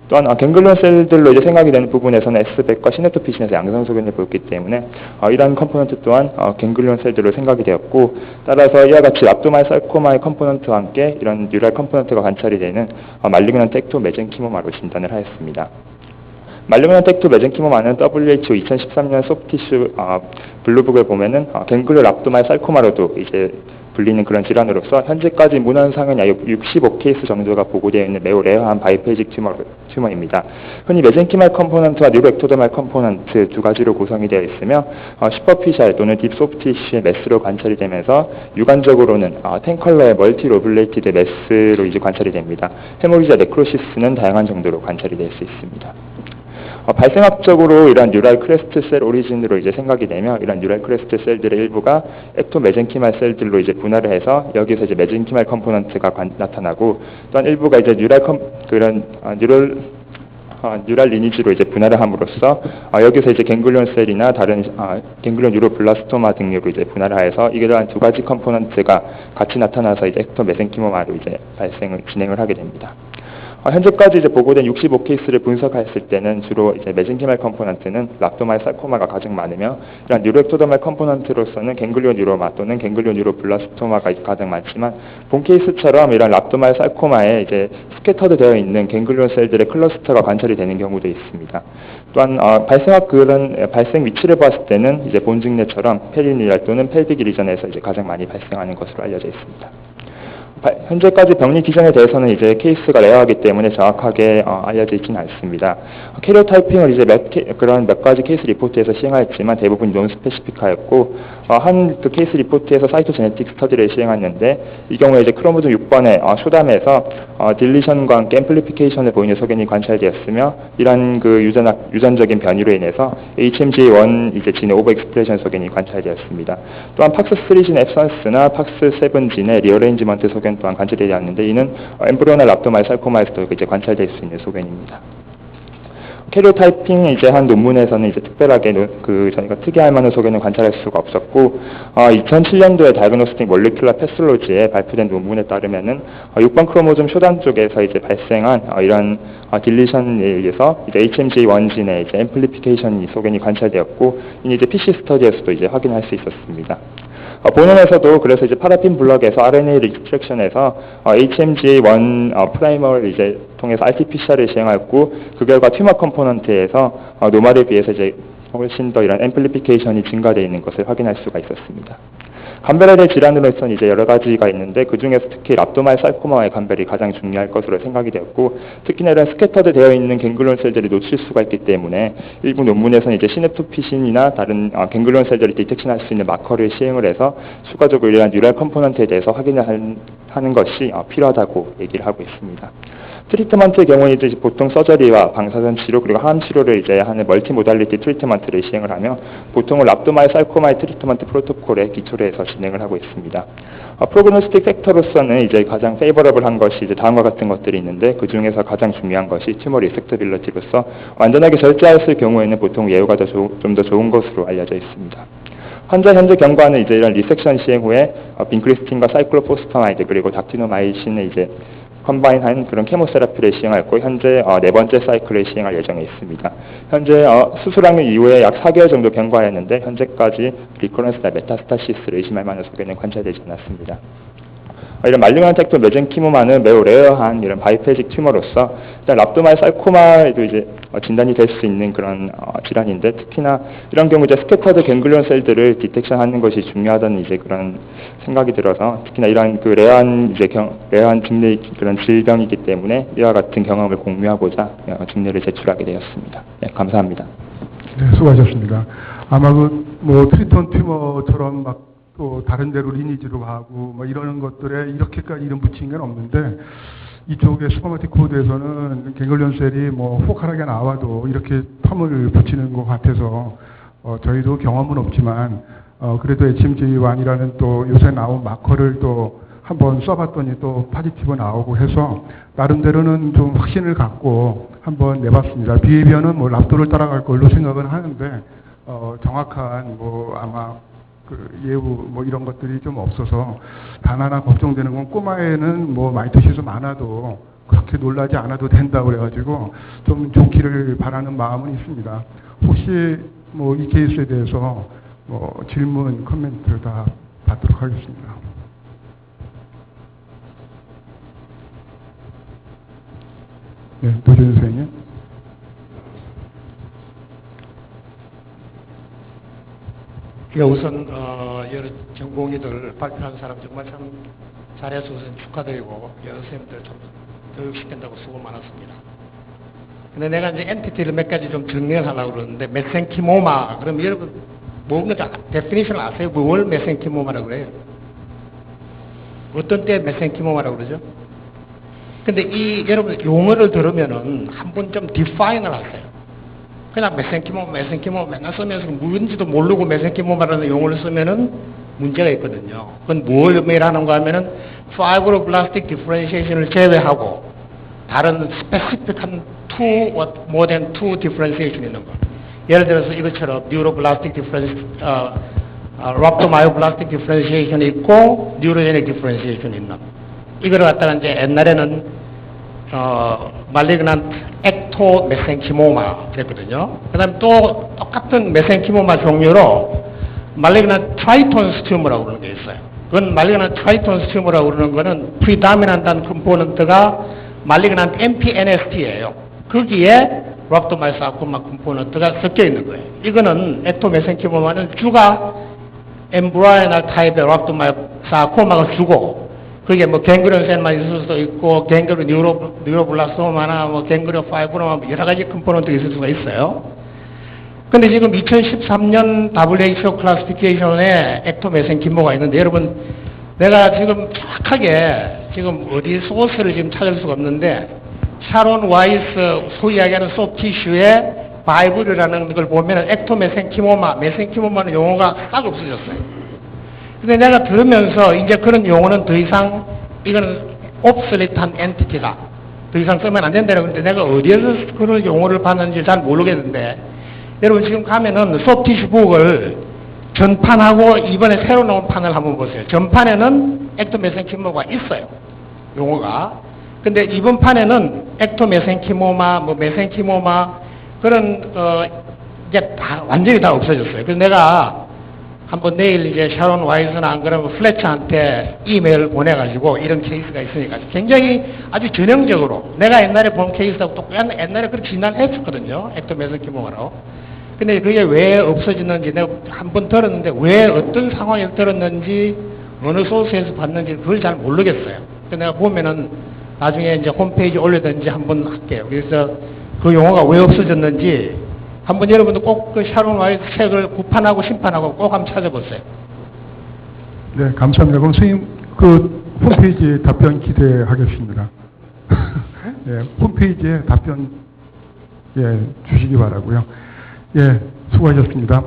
O: 또한 갱글리온 셀들로 이제 생각이 되는 부분에서는 S백과 시네토피신에서 양성 소견을 보였기 때문에 이러한 컴포넌트 또한 갱글리온 셀들로 생각이 되었고 따라서 이와 같이 랍도마이오살코마의 컴포넌트와 함께 이런 뉴랄 컴포넌트가 관찰이 되는 말리그넌트 액토 메젠키모마로 진단을 하였습니다. 말리그넌트 액토 메젠키모마는 WHO 2013년 소프티슈 블루북을 보면은 갱글리오 랍도마이오살코마로도 이제 불리는 그런 질환으로서 현재까지 문헌상은 약 65케이스 정도가 보고되어 있는 매우 레어한 바이페이직 튜머입니다. 흔히 메젠키말 컴포넌트와 뉴로액토더말 컴포넌트 두 가지로 구성이 되어 있으며 슈퍼피셜 또는 딥소프티슈의 매스로 관찰이 되면서 육안적으로는 10컬러의 멀티로블레이티드 매스로 이제 관찰이 됩니다. 헤모리지와 네크로시스는 다양한 정도로 관찰이 될 수 있습니다. 발생학적으로 이런 뉴랄 크레스트 셀 오리진으로 이제 생각이 되며 이런 뉴랄 크레스트 셀들의 일부가 액토 메젠키말 셀들로 이제 분할을 해서 여기서 이제 메젠키말 컴포넌트가 나타나고 또한 일부가 이제 뉴랄 리니지로 이제 분할을 함으로써 여기서 이제 갱글리온 셀이나 다른 갱글리온 뉴로블라스토마 등으로 이제 분할을 해서 이러한 두 가지 컴포넌트가 같이 나타나서 이제 액토 메젠키모마로 이제 진행을 하게 됩니다. 현재까지 이제 보고된 65케이스를 분석했을 때는 주로 이제 메젠키말 컴포넌트는 랍도마이오살코마가 가장 많으며 이런 뉴로액토더말 컴포넌트로서는 갱글리온 뉴로마 또는 갱글리온 뉴로블라스토마가 가장 많지만 본 케이스처럼 이런 랍도마이오살코마에 이제 스캐터드 되어 있는 갱글리온 셀들의 클러스터가 관찰이 되는 경우도 있습니다. 또한 발생 위치를 봤을 때는 이제 본직내처럼 페리뉴랄 또는 펠빅 리전에서 이제 가장 많이 발생하는 것으로 알려져 있습니다. 현재까지 병리 기전에 대해서는 이제 케이스가 레어하기 때문에 정확하게 알려져 있지는 않습니다. 캐리어 타이핑을 이제 몇 가지 케이스 리포트에서 시행하였지만 대부분 논 스페시픽하였고 한 그 케이스 리포트에서 사이토제네틱 스터디를 시행했는데 이 경우에 이제 크로모좀 6번의 쇼담에서 딜리션과 함께 앰플리피케이션을 보이는 소견이 관찰되었으며 이러한 그 유전적인 변이로 인해서 HMG1 이제 진의 오버 익스프레션 소견이 관찰되었습니다. 또한 팍스3 진 앱선스나 팍스7 진의 리어레인지먼트 소견 또한 관찰되었는데 이는 엠브리오나 랍도마이오살코마에서도 이제 관찰될 수 있는 소견입니다. 캐리어 타이핑 이제 한 논문에서는 이제 특별하게 저희가 특이할 만한 소견을 관찰할 수가 없었고 2007년도에 다이그노스틱 몰리큘러 패솔로지에 발표된 논문에 따르면은 6번 크로모좀 쇼단 쪽에서 이제 발생한 이런 딜리션에 의해서 이제 HMG1 진의 이제 앰플리피케이션 소견이 관찰되었고 이제 PC 스터디에서도 이제 확인할 수 있었습니다. 본원에서도 그래서 이제 파라핀 블럭에서 RNA 익스트랙션에서 HMG1 프라이머를 이제 통해서 RT-PCR을 시행하였고 그 결과 튜머 컴포넌트에서 노말에 비해서 이제 훨씬 더 이런 앰플리피케이션이 증가되어 있는 것을 확인할 수가 있었습니다. 감별해야 될 질환으로서는 이제 여러 가지가 있는데 그 중에서 특히 랍도마이오살코마의 감별이 가장 중요할 것으로 생각이 되었고 특히나 이런 스캐터드 되어 있는 갱글리온 셀들이 놓칠 수가 있기 때문에 일부 논문에서는 이제 시냅토피신이나 다른 갱글리온 셀들을 디텍션할 수 있는 마커를 시행을 해서 추가적으로 이러한 뉴랄 컴포넌트에 대해서 확인을 하는 것이 필요하다고 얘기를 하고 있습니다. 트리트먼트의 경우는 이제 보통 서저리와 방사선 치료 그리고 항암 치료를 이제 하는 멀티모달리티 트리트먼트를 시행을 하며 보통은 랍도마이오살코마의 트리트먼트 프로토콜에 기초로 해서 진행을 하고 있습니다. 프로그노스틱 팩터로서는 이제 가장 페이버러블한 것이 이제 다음과 같은 것들이 있는데 그 중에서 가장 중요한 것이 튜머 리섹터빌리티로서 완전하게 절제했을 경우에는 보통 예후가 좀 더 좋은 것으로 알려져 있습니다. 환자 현재 경과는 이제 이런 리섹션 시행 후에 빈크리스틴과 사이클로포스파마이드 그리고 닥티노마이신의 이제 컴바인한 그런 케모세라피를 시행할 거 현재 네 번째 사이클을 시행할 예정에 있습니다. 현재 수술한 이후에 약 4개월 정도 경과했는데 현재까지 리커런스나 메타스타시스를 의심할 만한 소견은 관찰되지 않았습니다. 이런 말리그넌트 액토 메센키모마는 매우 레어한 이런 바이페직 튜머로서 일단 랍도마의 살코마에도 이제 진단이 될 수 있는 그런 질환인데 특히나 이런 경우 이제 스캐터드 갱글리온 셀들을 디텍션하는 것이 중요하다는 이제 그런 생각이 들어서 특히나 이러한 그 레어한 중뇌 그런 질병이기 때문에 이와 같은 경험을 공유하고자 중뇌를 제출하게 되었습니다. 네, 감사합니다.
A: 네, 수고하셨습니다. 아마 뭐 트리톤 튜머처럼 막 또 다른 데로 리니지로 가고 뭐 이러는 것들에 이렇게까지 이름 붙인 건 없는데 이쪽에 슈퍼마틱 코드에서는 갱글리온 셀이 뭐 포칼하게 나와도 이렇게 텀을 붙이는 것 같아서 저희도 경험은 없지만 그래도 HMG1이라는 또 요새 나온 마커를 또 한번 써봤더니 또 파지티브 나오고 해서 나름대로는 좀 확신을 갖고 한번 내봤습니다. 비해비어는 뭐 랍도를 따라갈 걸로 생각은 하는데 정확한 뭐 아마 그 예우 뭐 이런 것들이 좀 없어서 단 하나 걱정되는 건 꼬마에는 뭐 마이토시스 많아도 그렇게 놀라지 않아도 된다고 그래가지고 좀 좋기를 바라는 마음은 있습니다. 혹시 뭐 이 케이스에 대해서 뭐 질문, 코멘트 다 받도록 하겠습니다. 네, 노준 선생님.
D: 우선 여러 전공의들 발표한 사람 정말 참 잘해서 우선 축하드리고 여러 선생님들 좀 교육시킨다고 수고 많았습니다. 근데 내가 이제 엔티티를 몇 가지 좀 정리를 하려고 그러는데 메센키모마 그럼 여러분 뭔가 데피니션 아세요? 뭘 메센키모마라고 그래요? 어떤 때 메센키모마라고 그러죠? 근데 이 여러분 용어를 들으면은 한번 좀 디파인을 하세요. 그냥 메센키모마 맨날 쓰면서 뭔지도 모르고 메센키모마라는 용어를 쓰면은 문제가 있거든요. 그건 뭘 의미하는가 하면은 파이브로블라스틱 디퍼런시에이션을 제외하고 다른 스페시픽한 more than two differentiation 있는 거. 예를 들어서 이것처럼 뉴로블라스틱 랍도마이오블라스틱 디퍼런시에이션이 있고 뉴로제닉 디퍼런시에이션이 있는. 이거를 갖다가 이제 옛날에는 말리그넌트 액토 메센키모마 그랬거든요. 그 다음에 또 똑같은 메센키모마 종류로 말리그넌트 트라이톤스 튜머라고 그러는 게 있어요. 그건 말리그넌트 트라이톤스 튜머라고 그러는 거는 프리다미넌트한 컴포넌트가 말리그넌트 MPNST예요. 거기에 랍도마이사코마 컴포넌트가 섞여 있는 거예요. 이거는 액토 메센키모마는 주가 엠브라이널 타입의 랍도마이사코마가 주고 그게 뭐 갱그리온 셀만 있을 수도 있고 갱그리온 뉴로블라스토마나 뭐 갱그리온 파이브로마 여러 가지 컴포넌트가 있을 수가 있어요. 근데 지금 2013년 WHO 클래시피케이션에 액토 메센키모가 있는데 여러분 내가 지금 정확하게 지금 어디 소스를 지금 찾을 수가 없는데 샤론 와이스 소위 이야기하는 소프티슈의 바이블이라는 걸 보면 액토 메센키모마는 용어가 싹 없어졌어요. 근데 내가 들으면서 이제 그런 용어는 더 이상 이거는 옵솔리트한 엔티티다. 더 이상 쓰면 안 된다고 그러는데 내가 어디에서 그런 용어를 봤는지 잘 모르겠는데 여러분 지금 가면은 소프티슈 북을 전판하고 이번에 새로 나온 판을 한번 보세요. 전판에는 액토 메센키모가 있어요. 용어가. 근데 이번 판에는 액토 메센키모마, 뭐 메센키모마 그런 이제 다 완전히 다 없어졌어요. 그래서 내가 한번 내일 이제 샤론 와이스나 안 그러면 플래처한테 이메일을 보내가지고 이런 케이스가 있으니까 굉장히 아주 전형적으로 내가 옛날에 본 케이스하고 똑같은 옛날에 그렇게 진단했었거든요. 액토 메센키모마로. 근데 그게 왜 없어졌는지 내가 한번 들었는데 왜 어떤 상황에서 들었는지 어느 소스에서 봤는지 그걸 잘 모르겠어요. 그래서 내가 보면은 나중에 이제 홈페이지 올리든지 한번 할게요. 그래서 그 용어가 왜 없어졌는지 한번 여러분도 꼭 그 샤론 와이스 책을 구판하고 심판하고 꼭 한번 찾아보세요.
A: 네, 감사합니다. 그럼 선생님 그 홈페이지에 답변 기대하겠습니다. 네, 홈페이지에 답변 주시기 바라고요. 예, 수고하셨습니다.